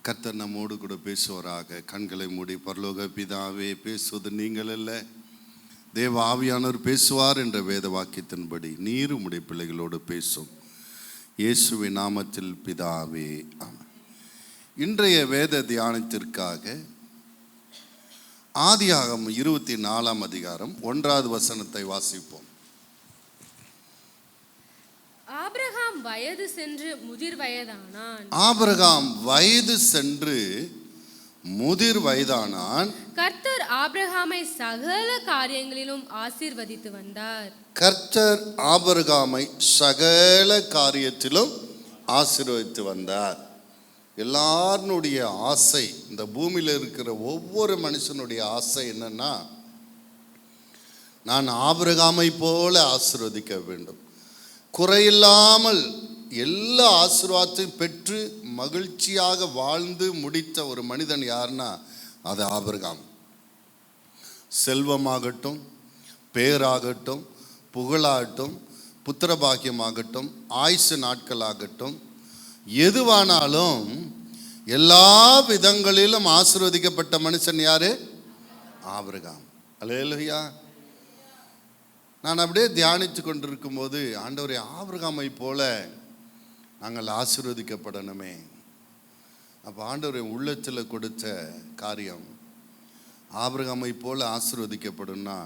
கர்த்தர் நம்மோடு கூட பேசுவாராக. கண்களை மூடி. பரலோக பிதாவே, பேசுவது நீங்கள் அல்ல, தேவ ஆவியானவர் பேசுவார் என்ற வேத வாக்கியத்தின்படி நீர் உம்முடைய பிள்ளைகளோடு பேசும். இயேசுவின் நாமத்தில் பிதாவே, ஆமென். இன்றைய வேத தியானத்திற்காக ஆதியாகமம் 24ஆம் அதிகாரம் 1வது வசனத்தை வாசிப்போம். ஆபிரகாம் வயது சென்று முதிர் வயதானான். ஆபிரகாம் வயது சென்று முதிர் வயதானான். கர்த்தர் ஆபிரகாமை சகல காரியங்களிலும் ஆசீர்வதித்து வந்தார். கர்த்தர் ஆபிரகாமை சகல காரியத்திலும் ஆசீர்வதித்து வந்தார். எல்லாருடைய ஆசை, இந்த பூமியில் இருக்கிற ஒவ்வொரு மனுஷனுடைய ஆசை என்னன்னா, நான் ஆபிரகாமை போல ஆசீர்வதிக்க வேண்டும். குறையில்லாமல் எல்லா ஆசீர்வாதத்தையும் பெற்று மகிழ்ச்சியாக வாழ்ந்து முடித்த ஒரு மனிதன் யாருன்னா அது ஆபிரகாம். செல்வமாகட்டும், பேராகட்டும், புகழாகட்டும், புத்திரபாக்கியமாகட்டும், ஆயுசு நாட்களாகட்டும், எதுவானாலும் எல்லா விதங்களிலும் ஆசீர்வதிக்கப்பட்ட மனுஷன் யாரு? ஆபிரகாம். அல்லேலூயா. நான் அப்படியே தியானித்து கொண்டிருக்கும் போது, ஆண்டவரே, ஆபிரகாமை போல நாங்கள் ஆசீர்வதிக்கப்படணுமே. அப்போ ஆண்டவரை உள்ளத்தில் கொடுத்த காரியம், ஆபிரகாமை போல ஆசீர்வதிக்கப்படணும்னா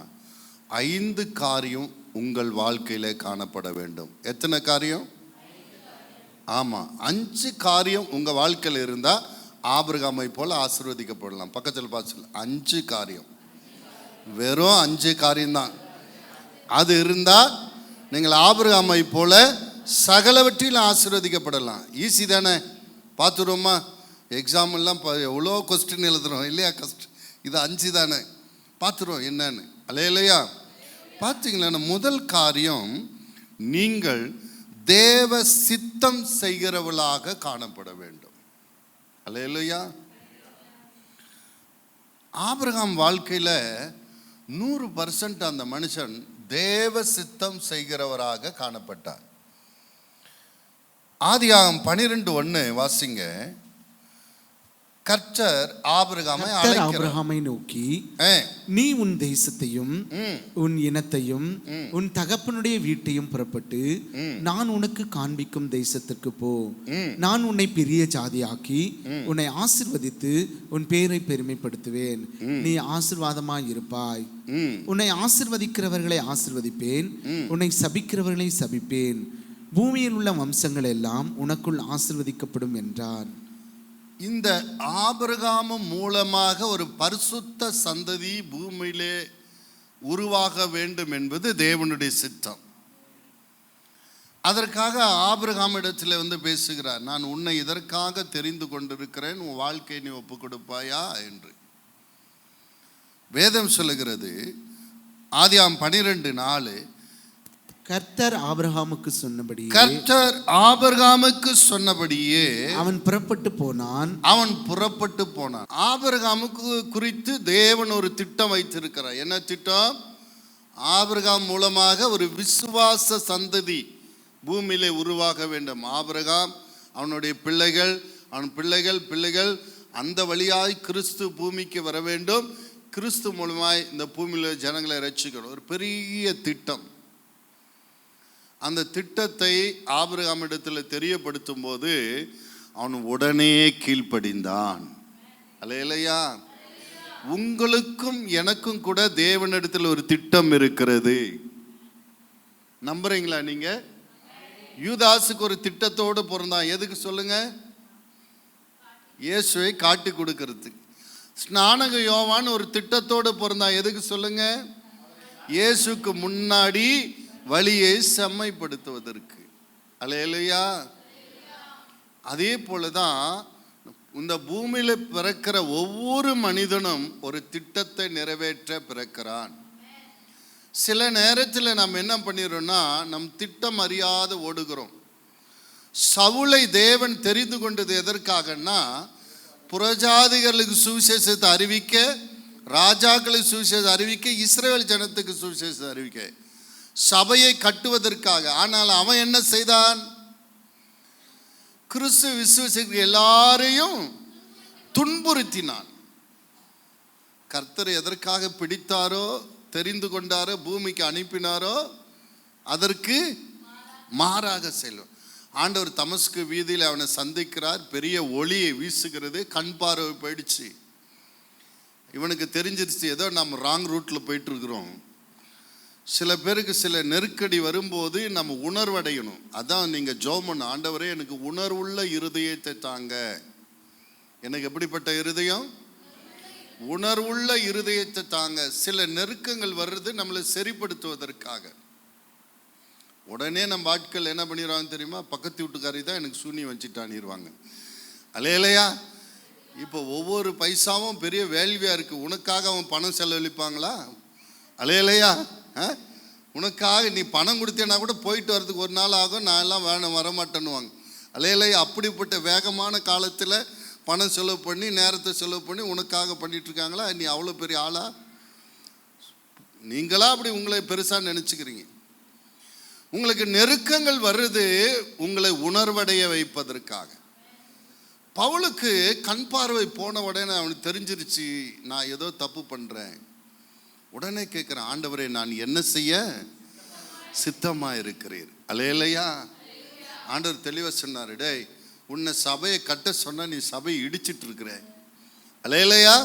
5 காரியம் உங்கள் வாழ்க்கையில காணப்பட வேண்டும். எத்தனை காரியம்? ஆமாம், 5 காரியம் உங்கள் வாழ்க்கையில் இருந்தால் ஆபிரகாமை போல ஆசீர்வதிக்கப்படலாம். பக்கத்தில் பார்த்து 5 காரியம், வெறும் 5 காரியம்தான். அது இருந்தால் நீங்கள் ஆபிரகாமை போல சகலவற்றில் ஆசீர்வதிக்கப்படலாம். ஈஸி தானே? பார்த்துருவோமா? எக்ஸாம்லாம் எவ்வளோ கொஸ்டின் எழுதுகிறோம் இல்லையா? இது 5 தானே, பார்த்துருவோம் என்னன்னு. அல்லேலூயா. பார்த்தீங்களா, முதல் காரியம், நீங்கள் தேவ சித்தம் செய்கிறவளாக காணப்பட வேண்டும். அல்லேலூயா. ஆபிரகாம் வாழ்க்கையில் 100% அந்த மனுஷன் தேவ சித்தம் செய்கிறவராக காணப்பட்டார். ஆதியாகமம் 12:1 வாசிங்க. கர்த்தர் ஆபிரகாமை நோக்கி, நீ உன் தேசத்தையும் உன் இனத்தையும் உன் தகப்பனுடைய வீட்டையும் புறப்பட்டு நான் உனக்கு காண்பிக்கும் தேசத்திற்கு போ. நான் உன்னை பெரிய ஜாதியாக்கி உன்னை ஆசீர்வதித்து உன் பேரை பெருமைப்படுத்துவேன். நீ ஆசீர்வாதமாய் இருப்பாய். உன்னை ஆசீர்வதிக்கிறவர்களை ஆசீர்வதிப்பேன், உன்னை சபிக்கிறவர்களை சபிப்பேன். பூமியில் உள்ள வம்சங்கள் எல்லாம் உனக்குள் ஆசீர்வதிக்கப்படும் என்றார். இந்த ஆபிரகாம் மூலமாக ஒரு பரிசுத்த சந்ததி பூமியிலே உருவாக வேண்டும் என்பது தேவனுடைய சித்தம். அதற்காக ஆபிரகாம் இடத்துல பேசுகிறார், நான் உன்னை இதற்காக தெரிந்து கொண்டிருக்கிறேன், உன் வாழ்க்கையை நீ ஒப்பு கொடுப்பாயா என்று வேதம் சொல்லுகிறது. ஆதியாகமம் 12:4, கர்த்தர் ஆபிரகாமுக்கு சொன்னபடியே அவன் புறப்பட்டு போனான். ஆபிரகாமுக்கு குறித்து தேவன் ஒரு திட்டம் வைத்திருக்கிறார். என்ன திட்டம்? ஆபிரகாம் மூலமாக ஒரு விசுவாச சந்ததி பூமியிலே உருவாக வேண்டும். ஆபிரகாம், அவனுடைய பிள்ளைகள், அவன் பிள்ளைகள் அந்த வழியாய் கிறிஸ்து பூமிக்கு வர வேண்டும். கிறிஸ்து மூலமாய் இந்த பூமியில ஜனங்களை ரட்சிக்கணும். ஒரு பெரிய திட்டம். அந்த திட்டத்தை ஆபிரகாமிடத்தில் தெரியப்படுத்தும் போது அவன் உடனே கீழ்ப்படிந்தான். அல்லேலூயா. உங்களுக்கும் எனக்கும் கூட தேவனிடத்தில் ஒரு திட்டம் இருக்கிறது. நம்புறீங்களா நீங்க? யூதாசுக்கு ஒரு திட்டத்தோடு பிறந்தான். எதுக்கு சொல்லுங்க? இயேசுவை காட்டி கொடுக்கறதுக்கு. ஸ்நானக யோவான் ஒரு திட்டத்தோடு பிறந்தான். எதுக்கு சொல்லுங்க? இயேசுக்கு முன்னாடி வழியை செம்மைப்படுத்துவதற்கு. அல்லேலூயா. அதே போலதான் இந்த பூமியில பிறக்கிற ஒவ்வொரு மனிதனும் ஒரு திட்டத்தை நிறைவேற்ற பிறக்கிறான். சில நேரத்தில் நம்ம என்ன பண்ணிடுறோம்னா, நம் திட்டம் அறியாத ஓடுகிறோம். சவுலை தேவன் தெரிந்து கொண்டது எதற்காகனா, புறஜாதிகளுக்கு சுவிசேஷத்தை அறிவிக்க, ராஜாக்களுக்கு சுவிசேஷம் அறிவிக்க, இஸ்ரவேல் ஜனத்துக்கு சுவிசேஷத்தை அறிவிக்க, சபையை கட்டுவதற்காக. ஆனால் அவன் என்ன செய்தான்? கிறிஸ்து விசுவாசிக்கிற எல்லாரையும் துன்புறுத்தினான். கர்த்தர் எதற்காக பிடித்தாரோ, தெரிந்து கொண்டாரோ, பூமிக்கு அனுப்பினாரோ அதற்கு மாறாக செல்லும். ஆண்டவர் தமஸ்கு வீதியில் அவனை சந்திக்கிறார். பெரிய ஒளியை வீசுகிறது. கண் பார்வை போயிடுச்சு. இவனுக்கு தெரிஞ்சிருச்சு ஏதோ நம்ம ராங் ரூட்டில் போயிட்டு இருக்கிறோம். சில பேருக்கு சில நெருக்கடி வரும்போது நம்ம உணர்வடையணும். அதான் நீங்கள் ஜெபம், ஆண்டவரே எனக்கு உணர்வுள்ள இருதயத்தை தாங்க. எனக்கு எப்படிப்பட்ட இருதயம்? உணர்வுள்ள இருதயத்தை தாங்க. சில நெருக்கங்கள் வர்றது நம்மளை சரிப்படுத்துவதற்காக. உடனே நம்ம ஆட்கள் என்ன பண்ணிடுவாங்க தெரியுமா? பக்கத்து வீட்டுக்காரி தான் எனக்கு சூனி வச்சுட்டானிடுவாங்க. அலையலையா? இப்போ ஒவ்வொரு பைசாவும் பெரிய வேள்வியாக இருக்குது. உனக்காக அவன் பணம் செலவழிப்பாங்களா? அலையலையா? உனக்காக நீ பணம் கொடுத்தேன்னா கூட போயிட்டு வர்றதுக்கு ஒரு நாள் ஆகும். நான் எல்லாம் வேணும் வரமாட்டேன்னுவாங்க. அலையலையா? அப்படிப்பட்ட வேகமான காலத்தில் பணம் செலவு பண்ணி, நேரத்தை செலவு பண்ணி உனக்காக பண்ணிகிட்ருக்காங்களா? நீ அவ்வளோ பெரிய ஆளா? நீங்களா அப்படி உங்களை பெருசாக நினச்சிக்கிறீங்க? உங்களுக்கு நெருக்கங்கள் வருது உங்களை உணர்வடைய வைப்பதற்காக. பவுலுக்கு கண் பார்வை போன உடனே அவனுக்கு தெரிஞ்சிருச்சு, நான் ஏதோ தப்பு பண்ணுறேன். உடனே கேட்குறேன், ஆண்டவரே நான் என்ன செய்ய சித்தமாக இருக்கிறீர்? அல்லேலூயா. ஆண்டவர் தெளிவாக சொன்னார், டேய் உன்னை சபையை கட்ட சொன்ன நீ சபையை இடிச்சிட்டு இருக்கிற. அல்லேலூயா.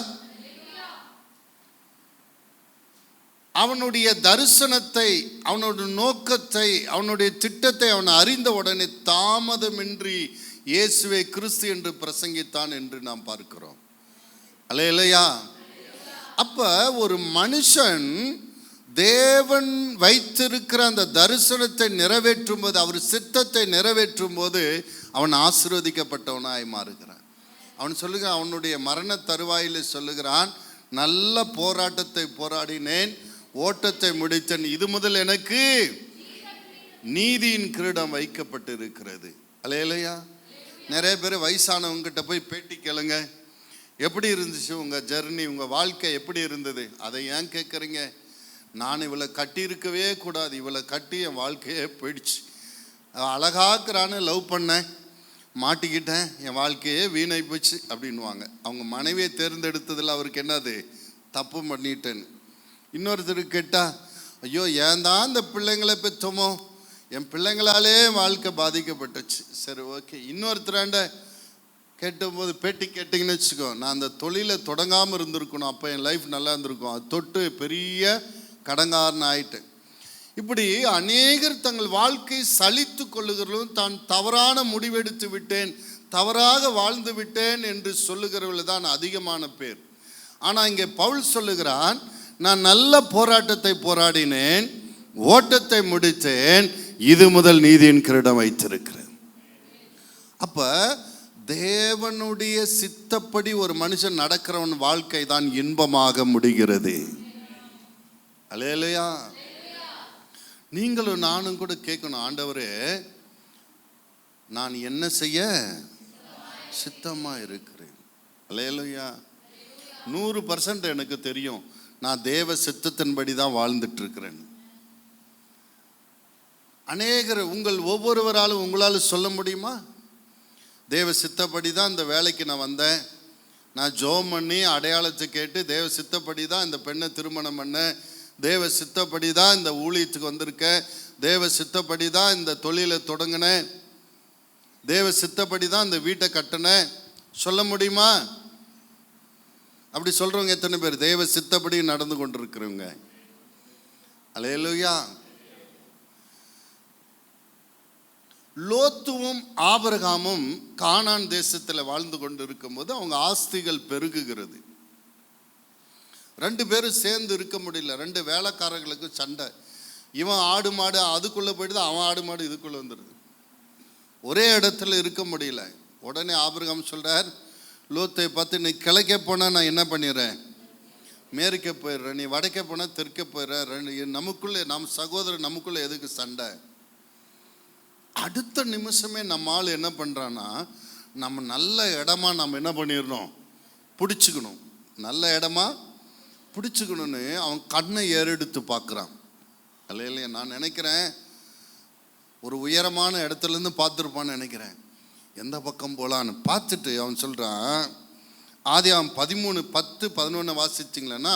அவனுடைய தரிசனத்தை, அவனுடைய நோக்கத்தை, அவனுடைய திட்டத்தை அவன் அறிந்த உடனே தாமதமின்றி இயேசுவே கிறிஸ்து என்று பிரசங்கித்தான் என்று நாம் பார்க்கிறோம். அல்லேலூயா. அப்ப ஒரு மனுஷன் தேவன் வைத்திருக்கிற அந்த தரிசனத்தை நிறைவேற்றும் போது, அவர் சித்தத்தை நிறைவேற்றும் போது அவன் ஆசீர்வதிக்கப்பட்டவனாய் மாறுகிறான். அவன் சொல்லுகிறான், அவனுடைய மரண தருவாயில் சொல்லுகிறான், நல்ல போராட்டத்தை போராடினேன், ஓட்டத்தை முடித்தேன், இது முதல் எனக்கு நீதியின் கிரீடம் வைக்கப்பட்டு இருக்கிறது. அல்லேலூயா. நிறைய பேர் வயசானவங்ககிட்ட போய் பேட்டி கேளுங்க, எப்படி இருந்துச்சு உங்கள் ஜர்னி, உங்கள் வாழ்க்கை எப்படி இருந்தது? அதை ஏன் கேட்குறீங்க? நான் இவளை கட்டி இருக்கவே கூடாது, இவளை கட்டி என் வாழ்க்கையே போயிடுச்சு. அழகாக்குறான்னு லவ் பண்ணேன், மாட்டிக்கிட்டேன், என் வாழ்க்கையே வீணாய் போச்சு அப்படின்வாங்க. அவங்க மனைவியை தேர்ந்தெடுத்ததில் அவருக்கு என்னது? தப்பு பண்ணிட்டேன்னு. இன்னொருத்தருக்கு கேட்டால், ஐயோ ஏன் தான் இந்த பிள்ளைங்களை பெற்றோமோ, என் பிள்ளைங்களாலே வாழ்க்கை பாதிக்கப்பட்டுச்சு. சரி ஓகே. இன்னொருத்தராண்ட கேட்டும்போது பேட்டி கேட்டிங்கன்னு வச்சுக்கோ, நான் அந்த தொழிலை தொடங்காமல் இருந்திருக்கணும், அப்போ என் லைஃப் நல்லா இருந்திருக்கும், அது தொட்டு பெரிய கடங்காரன் ஆயிட்டேன். இப்படி அநேகர் தங்கள் வாழ்க்கை சலித்து கொள்ளுகிறவர்களும், தான் தவறான முடிவெடுத்து விட்டேன், தவறாக வாழ்ந்து விட்டேன் என்று சொல்லுகிறவர்கள் தான் அதிகமான பேர். ஆனால் இங்கே பவுல் சொல்லுகிறான், நான் நல்ல போராட்டத்தை போராடினேன், ஓட்டத்தை முடித்தேன், இது முதல் நீதியின் கிரீடம் வைத்திருக்கிறேன். அப்ப தேவனுடைய சித்தப்படி ஒரு மனுஷன் நடக்கிறவன் வாழ்க்கை தான் இன்பமாக முடிகிறது. அல்லேலூயா. நீங்களும் நானும் கூட கேட்கணும், ஆண்டவரே நான் என்ன செய்ய சித்தமா இருக்கிறேன்? அல்லேலூயா. 100% எனக்கு தெரியும், நான் தேவ சித்தத்தின்படி தான் வாழ்ந்துட்டு இருக்கிறேன். அநேகர், உங்கள் ஒவ்வொருவராலும் உங்களால் சொல்ல முடியுமா? தேவ சித்தப்படி தான் இந்த வேலைக்கு நான் வந்தேன், நான் ஜெபம் பண்ணி அடையாளத்தை கேட்டு தேவ சித்தப்படி தான் இந்த பெண்ணை திருமணம் பண்ணேன், தேவ சித்தப்படி தான் இந்த ஊழியத்துக்கு வந்திருக்கேன், தேவ சித்தப்படி தான் இந்த தொழிலை தொடங்கினேன், தேவ சித்தப்படி தான் இந்த வீட்டை கட்டினேன் சொல்ல முடியுமா? அப்படி சொல்றவங்க எத்தனை பேர்? தேவ சித்தப்படி நடந்து கொண்டிருக்கிறவங்க. அல்லேலூயா. லோத்துவும் ஆபிரகாமும் கானான் தேசத்தில் வாழ்ந்து கொண்டு இருக்கும் போது அவங்க ஆஸ்திகள் பெருகுகிறது. 2 பேரும் சேர்ந்து இருக்க முடியல. 2 வேலைக்காரர்களுக்கு சண்டை. இவன் ஆடு மாடு அதுக்குள்ளே போயிடுது, அவன் ஆடு மாடு இதுக்குள்ளே வந்துடுது. ஒரே இடத்துல இருக்க முடியல. உடனே ஆபிரகாம் சொல்கிறார், லோத்தை பார்த்து, நீ கிழக்க போனால் நான் என்ன பண்ணிடுறேன்? மேற்கே போயிடுறேன். நீ வடக்கே போனால் தெற்கே போயிடுறேன். நமக்குள்ளே, நம் சகோதரர் நமக்குள்ளே எதுக்கு சண்டை? அடுத்த நிமிஷமே நம்ம ஆள் என்ன பண்ணுறான்னா, நம்ம நல்ல இடமா நம்ம என்ன பண்ணிடணும்? பிடிச்சிக்கணும். நல்ல இடமா பிடிச்சிக்கணும்னு அவன் கண்ணை ஏறெடுத்து பார்க்குறான். இல்லையா? நான் நினைக்கிறேன் ஒரு உயரமான இடத்துலேருந்து பார்த்துருப்பான்னு நினைக்கிறேன். எந்த பக்கம் போகலான்னு பார்த்துட்டு அவன் சொல்கிறான், ஆதியாகமம் 13:10-11 வாசிச்சிங்களா?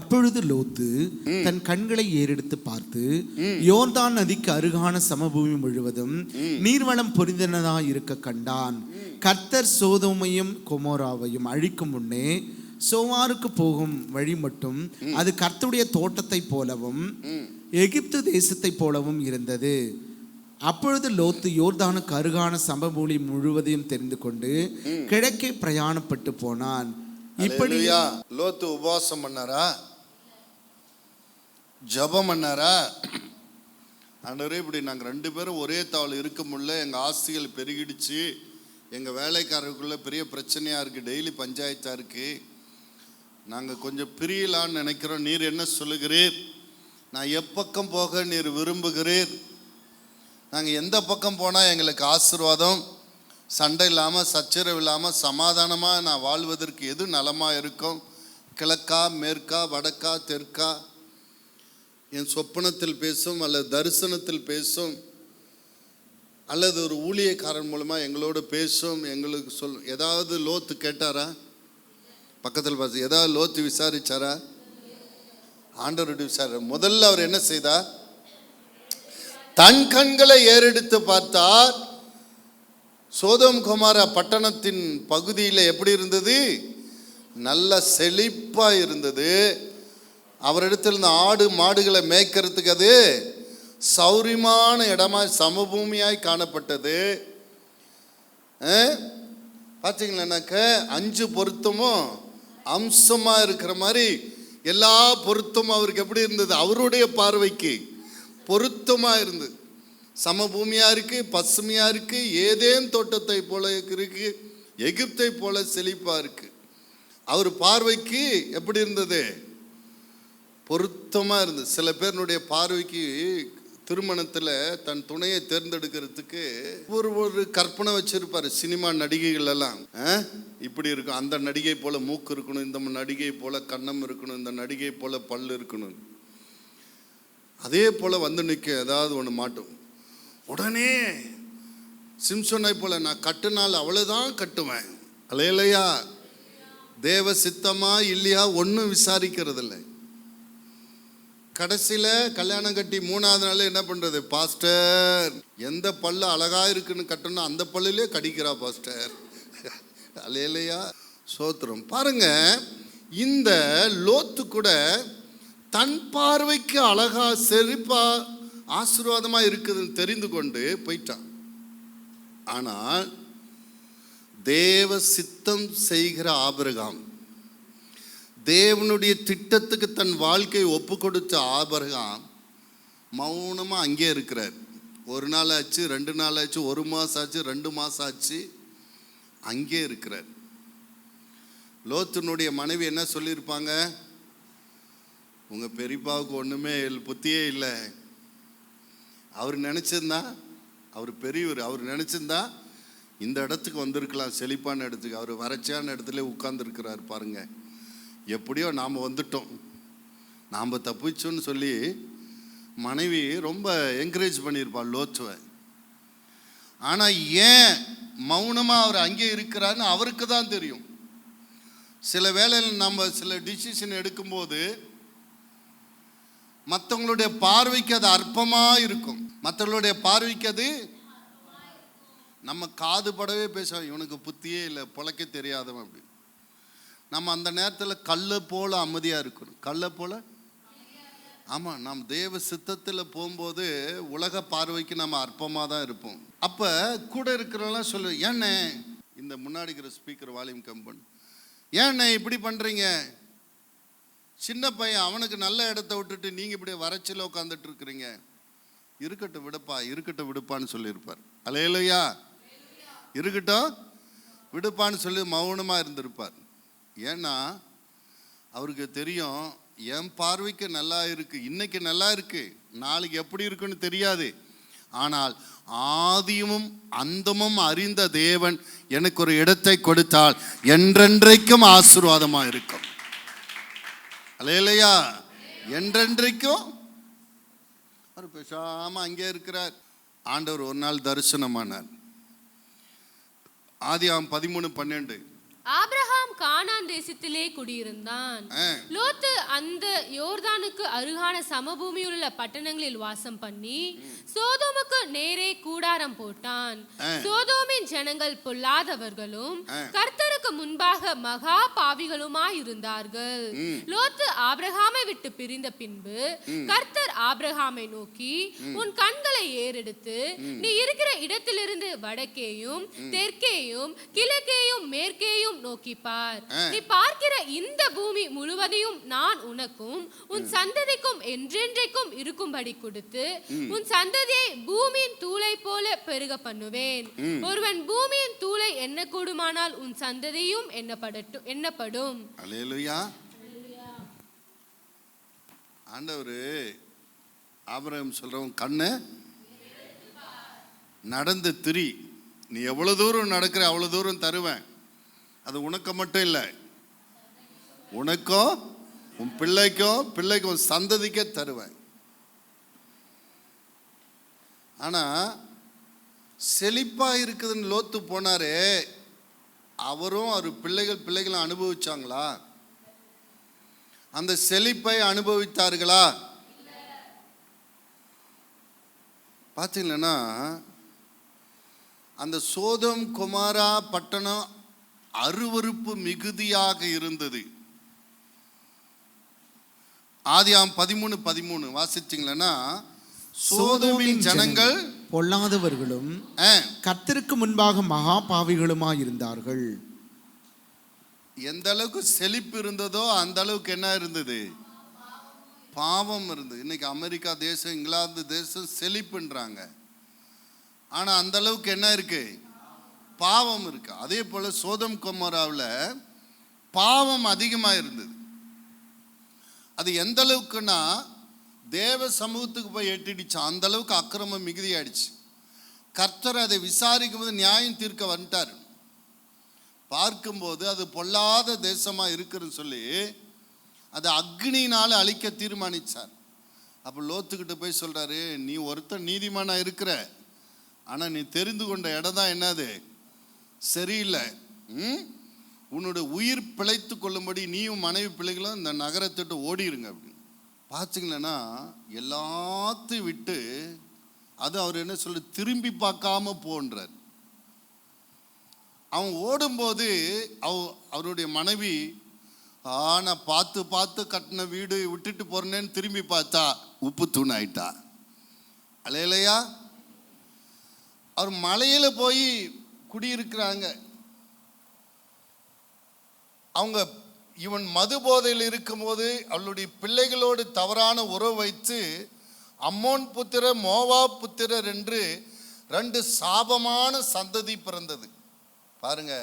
அப்பொழுது லோத்து தன் கண்களை ஏறெடுத்து பார்த்து யோர்தான் நதிக்கு அருகான சமபூமி முழுவதும் நீர்வளம் பொரிந்தனதாய் இருக்க கண்டான். கர்த்தர் சோதோமையும் கொமோராவையும் அழிக்கும் முன்னே சோவாருக்கு போகும் வழி மட்டும் அது கர்த்தருடைய தோட்டத்தை போலவும் எகிப்து தேசத்தை போலவும் இருந்தது. அப்பொழுது லோத்து யோர்தானுக்கு அருகான சமபூமி முழுவதையும் தெரிந்து கொண்டு கிழக்கே பிரயாணப்பட்டு போனான். இப்படி லோத்து உபவாசம் பண்ணாரா? ஜபம் பண்ணாரா? ஆண்டவரே, இப்படி நாங்கள் 2 பேரும் ஒரே தாவல் இருக்க முடியல, எங்கள் ஆஸ்திகள் பெருகிடுச்சு, எங்கள் வேலைக்காரருக்குள்ள பெரிய பிரச்சனையாக இருக்குது, டெய்லி பஞ்சாயத்தாக இருக்குது, நாங்கள் கொஞ்சம் பிரியலான்னு நினைக்கிறோம், நீர் என்ன சொல்லுகிறீர்? நான் எப்பக்கம் போக நீர் விரும்புகிறீர்? நாங்கள் எந்த பக்கம் போனால் எங்களுக்கு ஆசீர்வாதம், சண்டை இல்லாமல் சச்சரவு இல்லாமல் சமாதானமாக நான் வாழ்வதற்கு எது நலமாக இருக்கும்? கிழக்கா, மேற்கா, வடக்கா, தெற்கா? என் சொப்பனத்தில் பேசும் அல்லது தரிசனத்தில் பேசும் அல்லது ஒரு ஊழியக்காரன் மூலமாக எங்களோடு பேசும், எங்களுக்கு சொல்லும். ஏதாவது லோத்து கேட்டாரா? பக்கத்தில் பார்த்து ஏதாவது லோத்து விசாரிச்சாரா? ஆண்டவருடைய விசாரி. முதல்ல அவர் என்ன செய்தார்? தன் கண்களை ஏறெடுத்து பார்த்தார். சோதோம் கொமோரா பட்டணத்தின் பகுதியில் எப்படி இருந்தது? நல்ல செழிப்பா இருந்தது. அவரிடத்தில் இருந்த ஆடு மாடுகளை மேய்க்கிறதுக்கு அது சௌரியமான இடமாய் சமபூமியாய் காணப்பட்டது. பார்த்தீங்களானாக்க 5 பொருத்தமும் அம்சமா இருக்கிற மாதிரி எல்லா பொருத்தமும் அவருக்கு எப்படி இருந்தது? அவருடைய பார்வைக்கு பொருத்தமா இருந்தது. சமபூமியா இருக்கு, பசுமையா இருக்கு, ஏதேன் தோட்டத்தை போல இருக்கு, எகிப்தை போல செழிப்பா இருக்கு. அவர் பார்வைக்கு எப்படி இருந்தது? பொருத்தமா இருந்தது. சில பேருடைய பார்வைக்கு திருமணத்தில் தன் துணையை தேர்ந்தெடுக்கிறதுக்கு ஒரு கற்பனை வச்சிருப்பாரு. சினிமா நடிகைகள் எல்லாம் இப்படி இருக்கும், அந்த நடிகை போல மூக்கு இருக்கணும், இந்த நடிகை போல கன்னம் இருக்கணும், இந்த நடிகை போல பல்லு இருக்கணும். அதே போல வந்து நிற்க ஏதாவது ஒன்று மாட்டும். உடனே சிம்சோனை போல நான் கட்டுனால் அவ்வளோதான் கட்டுவேன். அல்லேலூயா. தேவ சித்தமா இல்லையா ஒன்றும் விசாரிக்கிறது இல்லை. கடைசியில் கல்யாணம் கட்டி 3வது நாள் என்ன பண்ணுறது? பாஸ்டர், எந்த பல்லு அழகா இருக்குன்னு கட்டணும் அந்த பல்லுலே கடிக்கிறா பாஸ்டர். அல்லேலூயா, சோத்திரம். பாருங்க, இந்த லோத்து கூட தன் பார்வைக்கு அழகா செழிப்பா ஆசீர்வாதமா இருக்குதுன்னு தெரிந்து கொண்டு போயிட்டான். ஆனால் தேவ சித்தம் செய்கிற ஆபிரகாம், தேவனுடைய திட்டத்துக்கு தன் வாழ்க்கையை ஒப்பு கொடுத்த ஆபிரகாம் மௌனமா அங்கே இருக்கிறார். 1 நாள் ஆச்சு, 2 நாள் ஆச்சு, 1 மாதம் ஆச்சு, 2 மாதம் ஆச்சு, அங்கே இருக்கிறார். லோத்தினுடைய மனைவி என்ன சொல்லியிருப்பாங்க? உங்கள் பெரியப்பாவுக்கு ஒன்றுமே புத்தியே இல்லை. அவர் நினச்சிருந்தா, அவர் பெரியவர், அவர் நினச்சிருந்தா இந்த இடத்துக்கு வந்திருக்கலாம், செழிப்பான இடத்துக்கு. அவர் வறட்சியான இடத்துல உட்கார்ந்துருக்கிறார். பாருங்க, எப்படியோ நாம் வந்துட்டோம், நாம் தப்பிச்சோன்னு சொல்லி மனைவி ரொம்ப என்கரேஜ் பண்ணியிருப்பாள் லோத்துவை. ஆனால் ஏன் மௌனமாக அவர் அங்கே இருக்கிறாருன்னு அவருக்கு தான் தெரியும். சில வேளையில் நம்ம சில டிசிஷன் எடுக்கும்போது மற்றவங்களுடைய பார்வைக்கு அது அற்பமாக இருக்கும், மற்றவங்களுடைய பார்வைக்கு அது நம்ம காது படவே பேசுவோம், இவனுக்கு புத்தியே இல்லை, பொழைக்க தெரியாதவன் அப்படி. நம்ம அந்த நேரத்தில் கல்லை போல அமைதியாக இருக்கணும். கல்லை போல, ஆமாம், நம்ம தேவ சித்தத்தில் போகும்போது உலக பார்வைக்கு நம்ம அற்பமாக தான் இருப்போம். அப்போ கூட இருக்கிறவங்களாம் சொல்லு, ஏண்ணே இந்த முன்னாடி இருக்கிற ஸ்பீக்கர் வால்யூம் கம் பண்ணு, ஏண்ணே இப்படி பண்ணுறீங்க, சின்ன பையன் அவனுக்கு நல்ல இடத்த விட்டுட்டு நீங்கள் இப்படி வறட்சியில் உட்காந்துட்டு இருக்கிறீங்க, இருக்கட்டும் விடுப்பா, இருக்கட்டும் விடுப்பான்னு சொல்லியிருப்பார். அல்லேலூயா. இருக்கட்டும் விடுப்பான்னு சொல்லி மௌனமாக இருந்திருப்பார். ஏன்னா அவருக்கு தெரியும், என் பார்வைக்கு நல்லா இருக்கு, இன்னைக்கு நல்லா இருக்கு, நாளைக்கு எப்படி இருக்குன்னு தெரியாது. ஆனால் ஆதியும் அந்தமும் அறிந்த தேவன் எனக்கு ஒரு இடத்தை கொடுத்தால் என்றென்றைக்கும் ஆசீர்வாதமாக இருக்கும். அல்லேலூயா. என்றென்றைக்கும் அவர் பேசாம அங்கே இருக்கிறார். ஆண்டவர் ஒரு நாள் தரிசனமானார். ஆதியாகமம் 13:12. ஆபிரகாம் கானான் தேசத்திலே குடியிருந்தான். லோத்து அந்த யோர்தானுக்கு அருகான சமபூமியில் உள்ள பட்டணங்களில் வாசம் பண்ணி சோதோமுக்கு நேரே கூடாரம் போட்டான். சோதோமின் ஜனங்கள் பொல்லாதவர்களும் கர்த்தருக்கு முன்பாக மகா பாவிகளுமாயிருந்தார்கள். லோத்து ஆபிரகாமை விட்டு பிரிந்த பின்பு கர்த்தர் ஆபிரகாமை நோக்கி, உன் கண்களை ஏறெடுத்து நீ இருக்கிற இடத்திலிருந்து வடக்கேயும் தெற்கேயும் கிழக்கேயும் மேற்கேயும் நோக்கி பார். நீ பார்க்கிற இந்த பூமி முழுவதையும் நான் உனக்கும் உன் சந்ததிக்கும் என்றென்றைக்கும் இருக்கும்படி கொடுத்து உன் சந்ததியை பூமியின் தூளை போல பெருக பண்ணுவேன். ஒருவன் பூமியின் தூளை எண்ண கூடுமானால் உன் சந்ததியும் எண்ணப்படும். அல்லேலூயா. ஆண்டவரு ஆபிரகாம் சொல்றவன் கண்ணு நடந்து திரி, நீ எவ்வளவு தூரம் நடக்கிற அவ்வளவு தூரம் தருவேன். அது உனக்கு மட்டும் இல்லை, உனக்கும் உன் பிள்ளைக்கும் சந்ததிக்கே தருவேன். ஆனா செழிப்பா இருக்குதுன்னு லோத்து போனாரே, அவரும் அவர் பிள்ளைகளும் அனுபவிச்சாங்களா? அந்த செழிப்பை அனுபவித்தார்களா? பார்த்தீங்கன்னா அந்த சோதம் குமாரா பட்டணம் அருவருப்பு மிகுதியாக இருந்தது. ஆதியாம் 13:13 வாசிச்சிங்களா? சோதோமின் ஜனங்கள் பொல்லாதவர்களும் கர்த்தருக்கு முன்பாக மகா பாவிகளுமாயிருந்தார்கள். எந்த அளவுக்கு செழிப்பு இருந்ததோ அந்த அளவுக்கு என்ன இருந்தது? பாவம் இருந்தது. இன்னைக்கு அமெரிக்கா தேசம், இங்கிலாந்து தேசம் செழிப்புன்றாங்க. ஆனா அந்த அளவுக்கு என்ன இருக்கு? பாவம் இருக்கு. அதே போல சோதம் கொமோராவில் பாவம் அதிகமாக இருந்தது. அது எந்த அளவுக்குன்னா தேவ சமூகத்துக்கு போய் எட்டிடுச்சு. அந்த அளவுக்கு அக்கிரமம் மிகுதியாயிடுச்சு. கர்த்தர் அதை விசாரிக்கும் போது நியாயம் தீர்க்க வந்துட்டார். பார்க்கும்போது அது பொல்லாத தேசமா இருக்குன்னு சொல்லி அதை அக்னியினால அழிக்க தீர்மானிச்சார். அப்போ லோத்துக்கிட்ட போய் சொல்றாரு, நீ ஒருத்தர் நீதிமானா இருக்கிற, ஆனா நீ தெரிந்து கொண்ட இடம் தான் என்னது சரியில்லை. உன்னோட உயிர் பிழைத்து கொள்ளும்படி நீயும் மனைவி பிள்ளைகளும் இந்த நகரத்திட்டு ஓடிடுங்க அப்படின்னு. பார்த்தீங்களன்னா எல்லாத்தையும் விட்டு, அது அவர் என்ன சொல்ல, திரும்பி பார்க்காம போன்றார். அவன் ஓடும்போது அவருடைய மனைவி, நான் பார்த்து பார்த்து கட்டின வீடு விட்டுட்டு போறேன்னு திரும்பி பார்த்தா உப்பு தூண் ஆயிட்டா. அல்லேலூயா. அவர் மலையில போய் குடியிருக்கிறாங்க. அவங்க இவன் மது போதையில் இருக்கும்போது அவளுடைய பிள்ளைகளோடு தவறான உறவு வைத்து அம்மோன் புத்திரர் மோவா புத்திரர் என்று 2 சாபமான சந்ததி பிறந்தது. பாருங்க,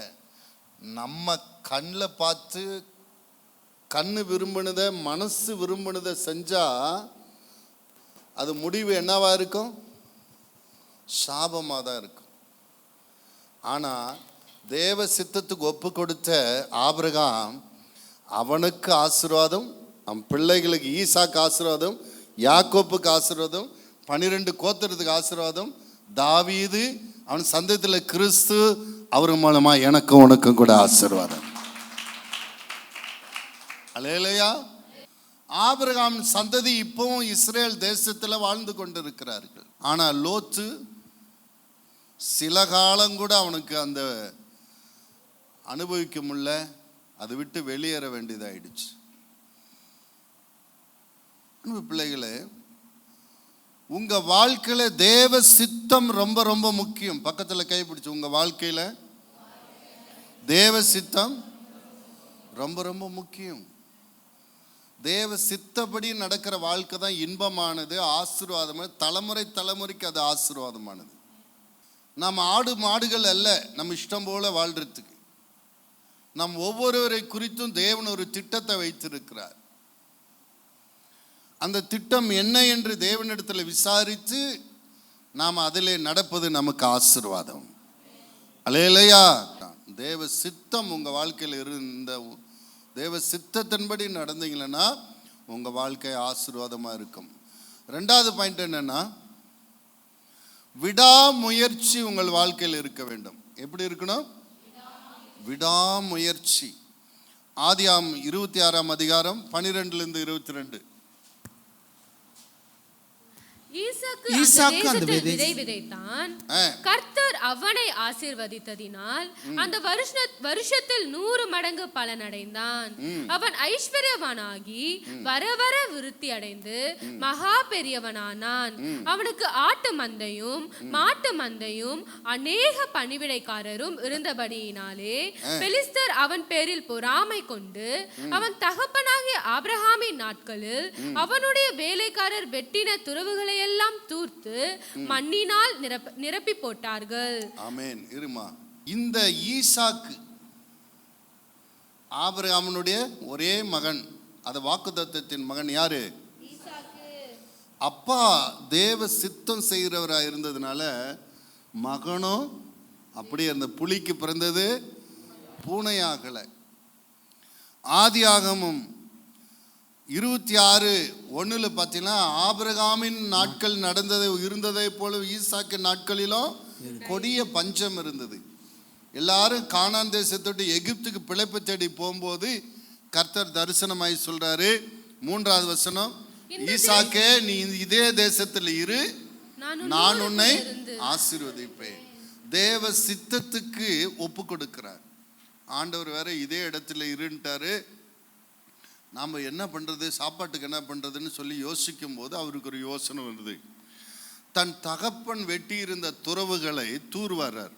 நம்ம கண்ணில் பார்த்து கண்ணு விரும்பினதை மனசு விரும்பினதை செஞ்சா அது முடிவு என்னவா இருக்கும்? சாபமாக தான் இருக்கும். ஆனால் தேவ சித்தத்துக்கு ஒப்பு கொடுத்த ஆபிரகாம், அவனுக்கு ஆசீர்வாதம், அவன் பிள்ளைகளுக்கு ஈசாக்கு ஆசீர்வாதம், யாக்கோப்புக்கு ஆசீர்வாதம், 12 கோத்திரத்துக்கு ஆசீர்வாதம், தாவீது அவன் சந்ததியில் கிறிஸ்து, அவர் மூலமா எனக்கும் உனக்கும் கூட ஆசீர்வாதம். அல்லேலூயா. ஆபிரகாம் சந்ததி இப்பவும் இஸ்ரேல் தேசத்தில் வாழ்ந்து கொண்டிருக்கிறார்கள். ஆனால் லோத்து சில காலம் கூட அவனுக்கு அந்த அனுபவிக்க முடியல, அதை விட்டு வெளியேற வேண்டியதாயிடுச்சு. பிள்ளைகளே, உங்க வாழ்க்கையில தேவ சித்தம் ரொம்ப ரொம்ப முக்கியம். பக்கத்தில் கைப்பிடிச்சு, உங்க வாழ்க்கையில தேவ சித்தம் ரொம்ப ரொம்ப முக்கியம். தேவ சித்தப்படி நடக்கிற வாழ்க்கை தான் இன்பமானது, ஆசீர்வாதமானது, தலைமுறைக்கு அது ஆசீர்வாதமானது. நம்ம ஆடு மாடுகள் அல்ல நம்ம இஷ்டம் போல வாழ்றதுக்கு. நம் ஒவ்வொருவரை குறித்தும் தேவன் ஒரு திட்டத்தை வைத்திருக்கிறார். அந்த திட்டம் என்ன என்று தேவனிடத்தில் விசாரித்து நாம் அதிலே நடப்பது நமக்கு ஆசீர்வாதம். அல்லேலூயா. தேவ சித்தம் உங்க வாழ்க்கையில் இருந்த தேவ சித்தத்தின்படி நடந்தீங்கன்னா உங்க வாழ்க்கை ஆசீர்வாதமா இருக்கும். 2வது பாயிண்ட் என்னன்னா, விடாமுயற்சி உங்கள் வாழ்க்கையில் இருக்க வேண்டும். எப்படி இருக்கணும்? விடாமுயற்சி. ஆதியாம் 26ஆம் அதிகாரம் 12லிருந்து 22. ஈசாக்கு அந்த விதை விதைத்தான். கர்த்தர் அவனை ஆசீர்வதித்ததினால் அந்த வருஷத்தில் 100 மடங்கு பலனடைந்தான். அவன் ஐஸ்வர்யவானாகி வர வர விருத்தி அடைந்து மகா பெரியவனானான். அவனுக்கு ஆட்டு மந்தையும் மாட்டு மந்தையும் அநேக பணிவிடைக்காரரும் இருந்தபடியினாலே பெலிஸ்தர் அவன் பேரில் பொறாமை கொண்டு அவன் தகப்பனாகிய ஆபிரகாமின் நாட்களில் அவனுடைய வேலைக்காரர் வெட்டின துறவுகளை எல்லாம் தூர்த்து மண்ணினால் நிரப்பி போட்டார்கள். ஆமென். இருமா, இந்த ஈசாக்கு ஆபிரகாமுடைய ஒரே மகன், அது வாக்குத்தத்தத்தின் மகன் யாரு? அப்பா தேவ சித்தம் செய்கிறவரா இருந்ததுனால மகனும் அப்படியே அந்த புலிக்கு பிறந்தது பூனையாகல. ஆதியாகமம் 26:1 பார்த்தீங்கன்னா ஆபிரகாமின் நாட்கள் இருந்ததை போல ஈசாக்கு நாட்களிலும் கொடிய பஞ்சம் இருந்தது. எல்லாரும் கானான் தேசத்தோடு எகிப்துக்கு பிழைப்பு தேடி போகும்போது கர்த்தர் தரிசனமாய் சொல்றாரு. 3வது வசனம், ஈசாக்கே நீ இதே தேசத்தில் இரு, நான் உன்னை ஆசீர்வதிப்பேன். தேவ சித்தத்துக்கு ஒப்பு கொடுக்கிறார் ஆண்டவர். வேற இதே இடத்துல இருந்துட்டாரு. நாம் என்ன பண்ணுறது, சாப்பாட்டுக்கு என்ன பண்ணுறதுன்னு சொல்லி யோசிக்கும் போது அவருக்கு ஒரு யோசனை வருது. தன் தகப்பன் வெட்டி இருந்த துறவுகளை தூர்வாரார்.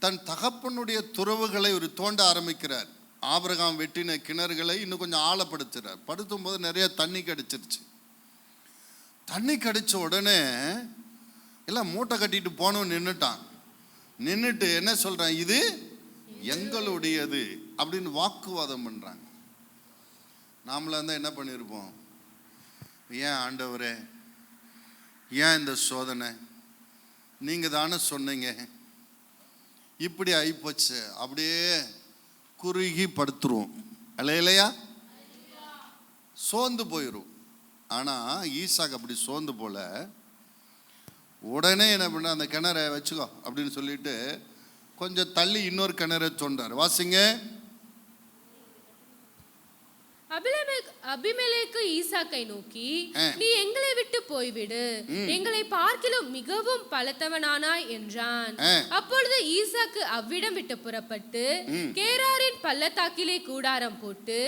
தன் தகப்பனுடைய துறவுகளை ஒரு தோண்ட ஆரம்பிக்கிறார். ஆபிரகாம் வெட்டின கிணறுகளை இன்னும் கொஞ்சம் ஆழப்படுத்துறார். படுத்தும் போது நிறைய தண்ணி கிடைச்சிருச்சு. தண்ணி கிடைச்ச உடனே எல்லாம் மூட்டை கட்டிட்டு போனவன் நின்றுட்டு என்ன சொல்றான், இது எங்களுடையது அப்படின்னு வாக்குவாதம் பண்றாங்க. நாமளாக இருந்தால் என்ன பண்ணியிருப்போம், ஏன் ஆண்டவரே, ஏன் இந்த சோதனை, நீங்கள் தானே சொன்னீங்க, இப்படி ஆயிப்போச்சு, அப்படியே குறுகி படுத்துருவோம் இல்லையா, சோர்ந்து போயிடும். ஆனால் ஈசாக்கு அப்படி சோர்ந்து போல, உடனே என்ன பண்ண, அந்த கிணறை வச்சுக்கோ அப்படின்னு சொல்லிட்டு கொஞ்சம் தள்ளி இன்னொரு கிணறை தோண்டார். வாசிங்க. அபிமெலேக்கு ஈசாக்கை நோக்கி, நீ எங்களை விட்டு போய்விடு, எங்களை பார்க்கிலும் மிகவும் பலத்தவனானாய் என்றான். அப்பொழுது ஈசாக்கு அவ்விடம் விட்டு புறப்பட்டு கேராரின் பள்ளத்தாக்கிலே கூடாரம் போட்டு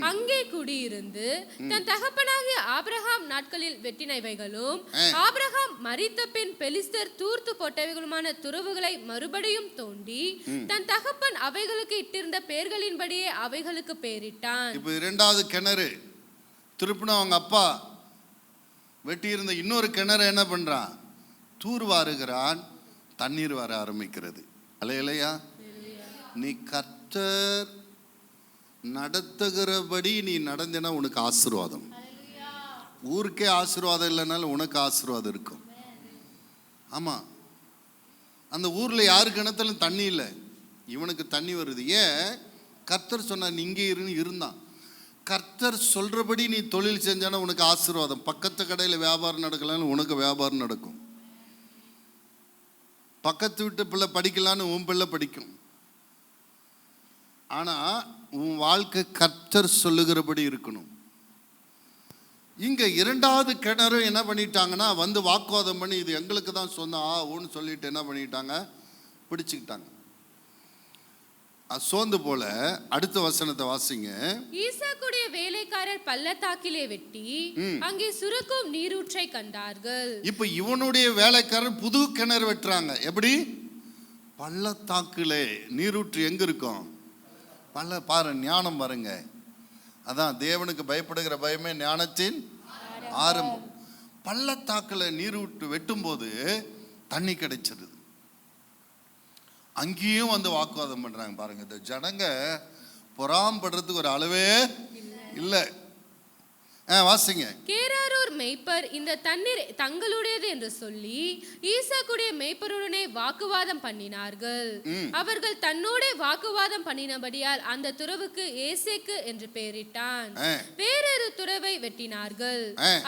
அங்கே குடியிருந்து தன் தகப்பனாகிய ஆபிரகாம் நாட்களில் வெட்டினவைகளும் ஆபிரகாம் மரித்த பின் பெலிஸ்தர் தூர்த்து போட்டவைகளுமான துறவுகளை மறுபடியும் தோண்டி தன் தகப்பன் அவைகளுக்கு இட்டிருந்த பெயர்களின்படியே அவைகளுக்கு பெயரிட்டான். இப்போ 2வது கிணறு திருப்பினும் அவங்க அப்பா வெட்டியிருந்த இன்னொரு கிணறு என்ன பண்றான், தூர்வாருகிறான். தண்ணீர் வர ஆரம்பிக்கிறது. இல்லையா, நீ கர்த்தர் நடத்துகிறபடி நீ நடந்தினா உனக்கு ஆசீர்வாதம். ஊருக்கே ஆசீர்வாதம் இல்லைனாலும் உனக்கு ஆசீர்வாதம் இருக்கும். ஆமா, அந்த ஊர்ல யாரு கிணத்துல தண்ணி இல்லை, இவனுக்கு தண்ணி வருது. ஏன், கர்த்தர் சொன்ன இங்கே இருந்தான். கர்த்தர் சொல்றபடி நீ தொழில் செஞ்சானா உனக்கு ஆசீர்வாதம். பக்கத்து கடையில் வியாபாரம் நடக்கலான்னு உனக்கு வியாபாரம் நடக்கும். பக்கத்து வீட்டு பிள்ளை படிக்கலான்னு உன் பிள்ளை படிக்கும். ஆனா உன் வாழ்க்கை கர்த்தர் சொல்லுகிறபடி இருக்கணும். இங்க 2வது கிணறு என்ன பண்ணிட்டாங்கன்னா வந்து வாக்குவாதம் பண்ணி இது எங்களுக்கு தான் சொந்தம் ஊன்னு சொல்லிட்டு என்ன பண்ணிட்டாங்க, பிடிச்சுக்கிட்டாங்க. சோர்ந்து போல. அடுத்த வசனத்தை வாசிங்க. ஈசாக்குடைய வேலைக்காரர் பள்ளத்தாக்கிலே வெட்டி அங்கே சுரக்கும் நீரூற்றை கண்டார்கள். இப்ப இவனுடைய வேலைக்காரர் புது கிணறு வெட்டுறாங்க. எப்படி, பள்ளத்தாக்கிலே. நீரூற்று எங்க இருக்கும், பாரு, ஞானம் பாருங்க. அதான் தேவனுக்கு பயப்படுகிற பயமே ஞானத்தின் ஆரம்பம். பள்ளத்தாக்குல நீரூற்று வெட்டும் போது தண்ணி கிடைச்சிருது. அங்கேயும் வந்து வாக்குவாதம் பண்றாங்க. பாருங்க, இந்த ஜனங்க பொறாமப்படுறதுக்கு ஒரு அளவே இல்லை. வாசிங்க. கேராரூர் மேய்ப்பர் இந்த தண்ணீர் தங்களுடையது என்று சொல்லி ஈசாக்குடைய மேய்ப்பருடனே வாக்குவாதம் பண்ணினார்கள். அவர்கள் தன்னோட வாக்குவாதம் பண்ணினபடியால் அந்த துறவுக்கு ஏசேக்கு என்று பெயரிட்டான். வேறொரு துறவை வெட்டினார்கள்,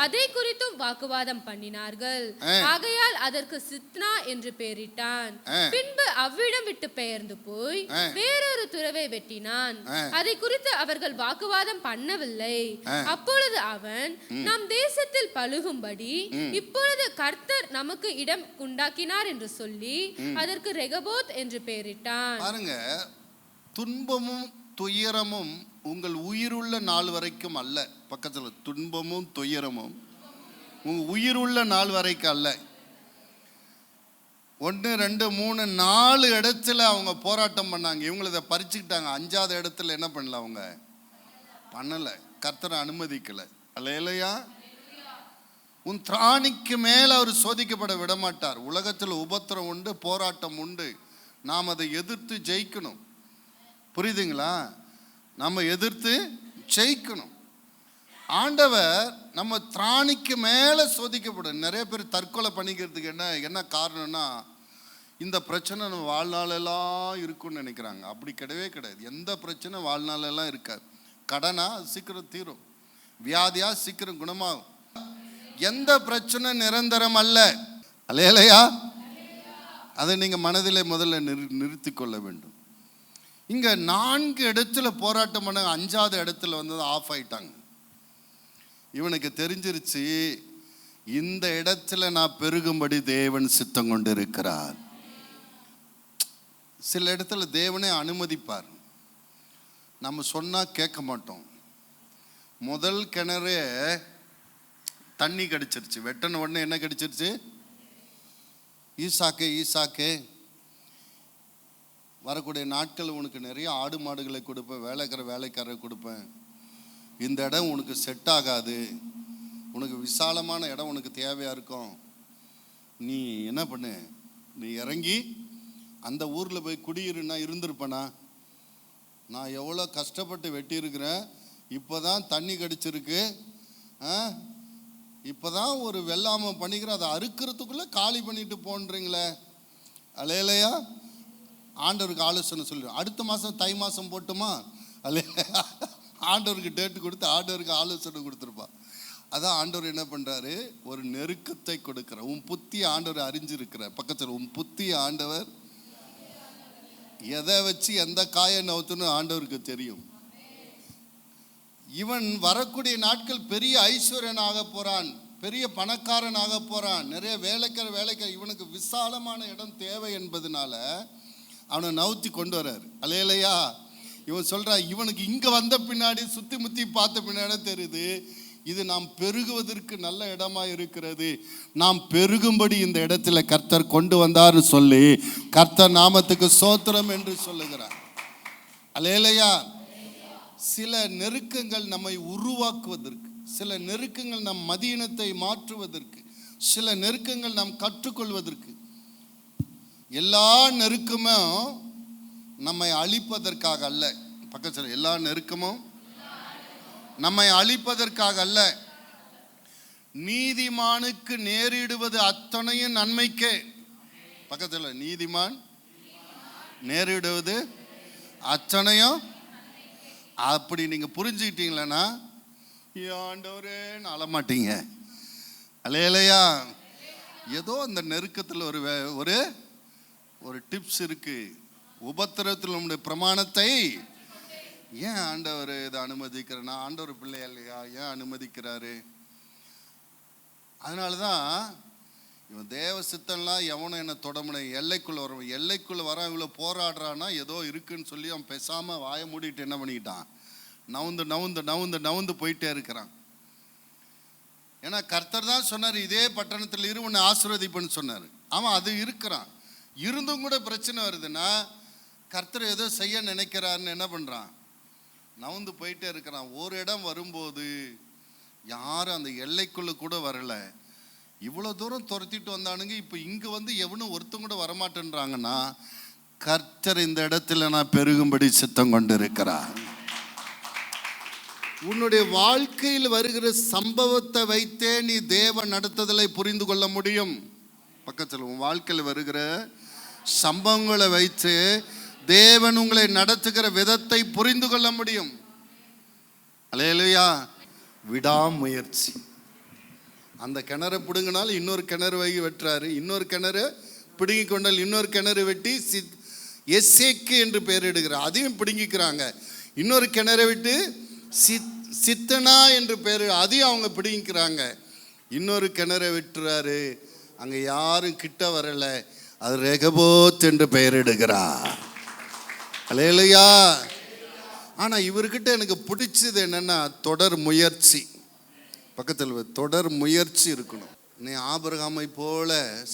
அதை குறித்தும் வாக்குவாதம் பண்ணினார்கள். ஆகையால் அதற்கு சித்னா என்று பெயரிட்டான். பின்பு அவ்விடம் விட்டு பெயர்ந்து போய் வேறொரு துறவை வெட்டினான். அதை குறித்து அவர்கள் வாக்குவாதம் பண்ணவில்லை. அப்பொழுது அவன், நம் தேசத்தில் பழுகும்படி இப்பொழுது கர்த்தர் நமக்கு இடம் உண்டாக்கினார் என்று சொல்லி அதற்கு ரெகபோத் என்று பெயரிட்டான். பாருங்க, துன்பமும் துயரமும் உங்கள் உயிருள்ள நாள் வரைக்கும் அல்ல. பக்கத்துல துன்பமும் துயரமும் உங்க உயிருள்ள நாள் வரைக்கும் அல்ல. 1 2 3 4 இடத்துல அவங்க போராட்டம் பண்ணாங்க. இவங்களை இதை பறிச்சுக்கிட்டாங்க. 5ஆவது இடத்துல என்ன பண்ணல, அவங்க பண்ணல, கர்த்தரை அனுமதிக்கல. அல்லேலூயா. உன் திராணிக்கு மேல அவர் சோதிக்கப்பட விட மாட்டார். உலகத்தில் உபத்திரம் உண்டு, போராட்டம் உண்டு. நாம் அதை எதிர்த்து ஜெயிக்கணும். புரியுதுங்களா? நம்ம எதிர்த்து ஜெயிக்கணும். ஆண்டவர் நம்ம திராணிக்கு மேல சோதிக்கப்படும். நிறைய பேர் தற்கொலை பண்ணிக்கிறதுக்கு என்ன காரணம்னா, இந்த பிரச்சனை நம்ம வாழ்நாளெல்லாம் இருக்குன்னு நினைக்கிறாங்க. அப்படி கிடையவே கிடையாது. எந்த பிரச்சனை வாழ்நாளெல்லாம் இருக்காது. கடனா சீக்கிரம் தீரும், வியாதியா சீக்கிரம் குணமாகும். எந்த பிரச்சனை நிரந்தரம் அல்ல. அல்லேலூயா. அதை நீங்க மனதிலே முதல்ல நிறுத்தி கொள்ள வேண்டும். இங்க 4 இடத்துல போராட்டம் பண்ண, 5ஆவது இடத்துல வந்து ஆஃப் ஆயிட்டாங்க. இவனுக்கு தெரிஞ்சிருச்சு, இந்த இடத்துல நான் பெருகும்படி தேவன் சித்தம் கொண்டு இருக்கிறார். சில இடத்துல தேவனே அனுமதிப்பார். நம்ம சொன்னா கேட்க மாட்டோம். முதல் கிணறு தண்ணி கடிச்சிருச்சு. வெட்டின உடனே என்ன கடிச்சிருச்சு? ஈசாக்கே, வரக்கூடிய நாட்கள் உனக்கு நிறைய ஆடு மாடுகளை கொடுப்பேன், வேலைக்காரரை கொடுப்பேன். இந்த இடம் உனக்கு செட் ஆகாது, உனக்கு விசாலமான இடம் உனக்கு தேவையா இருக்கும். நீ என்ன பண்ணு, நீ இறங்கி அந்த ஊரில் போய் குடியிருன்னா இருந்திருப்பேனா? நான் எவ்வளோ கஷ்டப்பட்டு வெட்டியிருக்கிறேன், இப்போ தான் தண்ணி கடிச்சிருக்கு, இப்போ தான் ஒரு வெள்ளாமை பண்ணிக்கிறேன், அதை அறுக்கிறதுக்குள்ளே காலி பண்ணிட்டு போன்றீங்களே. அல்லேலூயா. ஆண்டவருக்கு ஆலோசனை சொல்லி, அடுத்த மாதம் தை மாதம் போட்டுமா? அல்லேலூயா. ஆண்டவருக்கு டேட்டு கொடுத்து ஆண்டவருக்கு ஆலோசனை கொடுத்துருப்பா. அதான் ஆண்டவர் என்ன பண்ணுறாரு, ஒரு நெருக்கத்தை கொடுக்குற. உன் புத்தி ஆண்டவர் அறிஞ்சிருக்கிற. பக்கத்தில் உன் புத்தி ஆண்டவர் எதை வச்சு எந்த காயை நவுத்துன்னு ஆண்டவருக்கு தெரியும். இவன் வரக்கூடிய நாட்கள் பெரிய ஐஸ்வர்யனாக போறான், பெரிய பணக்காரனாக போறான், நிறைய வேலைக்கார. இவனுக்கு விசாலமான இடம் தேவை என்பதனால அவனை நவுத்தி கொண்டு வர்றாரு. அல்லேலூயா. இவன் சொல்றான், இவனுக்கு இங்க வந்த பின்னாடி சுத்தி முத்தி பார்த்த பின்னாடி தெரியுது, இது நாம் பெருகுவதற்கு நல்ல இடமா இருக்கிறது. நாம் பெருகும்படி இந்த இடத்துல கர்த்தர் கொண்டு வந்தார்னு சொல்லி கர்த்தர் நாமத்துக்கு ஸ்தோத்திரம் என்று சொல்லுகிறார். அல்லேலூயா. சில நெருக்கங்கள் நம்மை உருவாக்குவதற்கு, சில நெருக்கங்கள் நம் மதியினத்தை மாற்றுவதற்கு, சில நெருக்கங்கள் நாம் கற்றுக்கொள்வதற்கு. எல்லா நெருக்கமும் நம்மை அழிப்பதற்காக அல்ல. பக்கத்தில் எல்லா நெருக்கமும் நம்மை அழிப்பதற்காக அல்ல. நீதிமானுக்கு நேரிடுவது அத்தனையும் நன்மைக்கே. பக்கத்தில் நீதிமான் நேரிடுவது அத்தனையும். அப்படி நீங்க புரிஞ்சுக்கிட்டீங்களா, ஆண்டவரே அழமாட்டீங்க. அல்லேலூயா. ஏதோ அந்த நெருக்கத்தில் ஒரு ஒரு டிப்ஸ் இருக்கு. உபத்திரத்தில் நம்முடைய பிரமாணத்தை ஏன் ஆண்டவர் இதை அனுமதிக்கிறேன்னா, ஆண்டவர் பிள்ளை இல்லையா, ஏன் அனுமதிக்கிறாரு? அதனாலதான் இவன் தேவ சித்தம்லாம் எவனும் என்ன தொடமுனை எல்லைக்குள்ள வரும், எல்லைக்குள்ள வர இவ்வளோ போராடுறான்னா ஏதோ இருக்குன்னு சொல்லி அவன் பேசாம வாயை மூடிட்டு என்ன பண்ணிக்கிட்டான், நவுந்து நவுந்து நவுந்து நவுந்து போயிட்டே இருக்கிறான். ஏன்னா கர்த்தர் தான் சொன்னார், இதே பட்டணத்தில் இரு உன்னை ஆசீர்வதிப்புன்னு சொன்னார். அவன் அது இருக்கிறான். இருந்தும் கூட பிரச்சனை வருதுன்னா கர்த்தர் ஏதோ செய்ய நினைக்கிறாருன்னு என்ன பண்ணுறான், நவுந்து போயிட்டே இருக்கிறான். ஒரு இடம் வரும்போது யாரும் அந்த எல்லைக்குள்ள கூட வரல. இவ்வளோ தூரம் துரத்திட்டு வந்தானுங்க, இப்போ இங்கே வந்து எவனும் ஒருத்தம் கூட வரமாட்டேன்றாங்கன்னா கர்த்தர் இந்த இடத்துல நான் பெருகும்படி சித்தம் கொண்டு இருக்கிறார். உன்னுடைய வாழ்க்கையில் வருகிற சம்பவத்தை வைத்தே நீ தேவ நடத்துதலை புரிந்து கொள்ள முடியும். பக்கத்தில் உன் வாழ்க்கையில் வருகிற சம்பவங்களை வைத்து தேவன் உங்களை நடத்துகிற விதத்தை புரிந்து கொள்ள முடியும். அல்லேலூயா. விடாமுயற்சி. அந்த கிணறு பிடுங்கினால் இன்னொரு கிணறு வைகி வெட்டுறாரு, இன்னொரு கிணறு பிடுங்கி கொண்டால் இன்னொரு கிணறு வெட்டி எசேக்கு என்று பெயரிடுகிறார், அதையும் பிடுங்கிக்கிறாங்க. இன்னொரு கிணறை விட்டு சித்தனா என்று பேர், அதையும் அவங்க பிடிக்கிறாங்க. இன்னொரு கிணறை விட்டுறாரு, அங்கே யாரும் கிட்ட வரல, அது ரெகபோத் என்று பெயரிடுகிறார். அல்லேலூயா. ஆனால் இவர்கிட்ட எனக்கு பிடிச்சது என்னன்னா தொடர் முயற்சி. பக்கத்தில் தொடர் முயற்சி இருக்கணும். நீ ஆபிரகாமை போல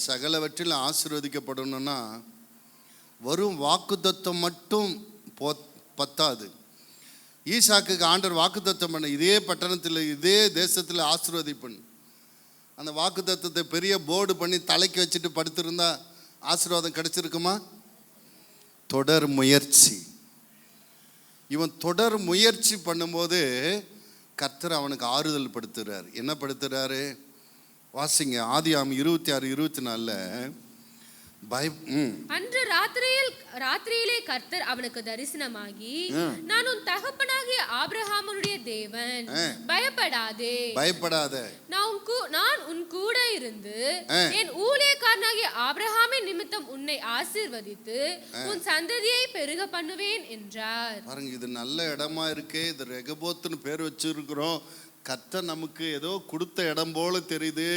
சகலவற்றில் ஆசீர்வதிக்கப்படணும்னா வரும் வாக்குத்தத்தம் மட்டும் பத்தாது. ஈசாக்குக்கு ஆண்டவர் வாக்குத்தத்தம் பண்ண, இதே பட்டணத்தில் இதே தேசத்தில் ஆசீர்வதிப்பன். அந்த வாக்குத்தத்தத்தை பெரிய போர்டு பண்ணி தலைக்கு வச்சுட்டு படுத்திருந்தா ஆசீர்வாதம் கிடைச்சிருக்குமா? தொடர் முயற்சி. இவன் தொடர் முயற்சி பண்ணும்போது கர்த்தர் அவனுக்கு ஆறுதல் படுத்துறாரு. என்ன படுத்துறாரு? வாசிங்க ஆதியாகமம் 26:24. அன்று ராத்திரியிலே கர்த்தர் அவனுக்கு தரிசனமாகி, நான் உன் தகப்பனாகிய ஆபிரகாமுடைய தேவன், பயப்படாதே, நான் உன் கூட இருந்து என் ஊழியக்காரனாகிய ஆபிரகாமின் நிமித்தம் உன்னை ஆசீர்வதித்து உன் சந்ததியை பெருக பண்ணுவேன் என்றார். பாருங்க, இது நல்ல இடமா இருக்கே, இது ரெகபோத்னு பேர் வச்சிருக்கிறோம். கர்த்தர் நமக்கு ஏதோ கொடுத்த இடம் போல தெரியுது.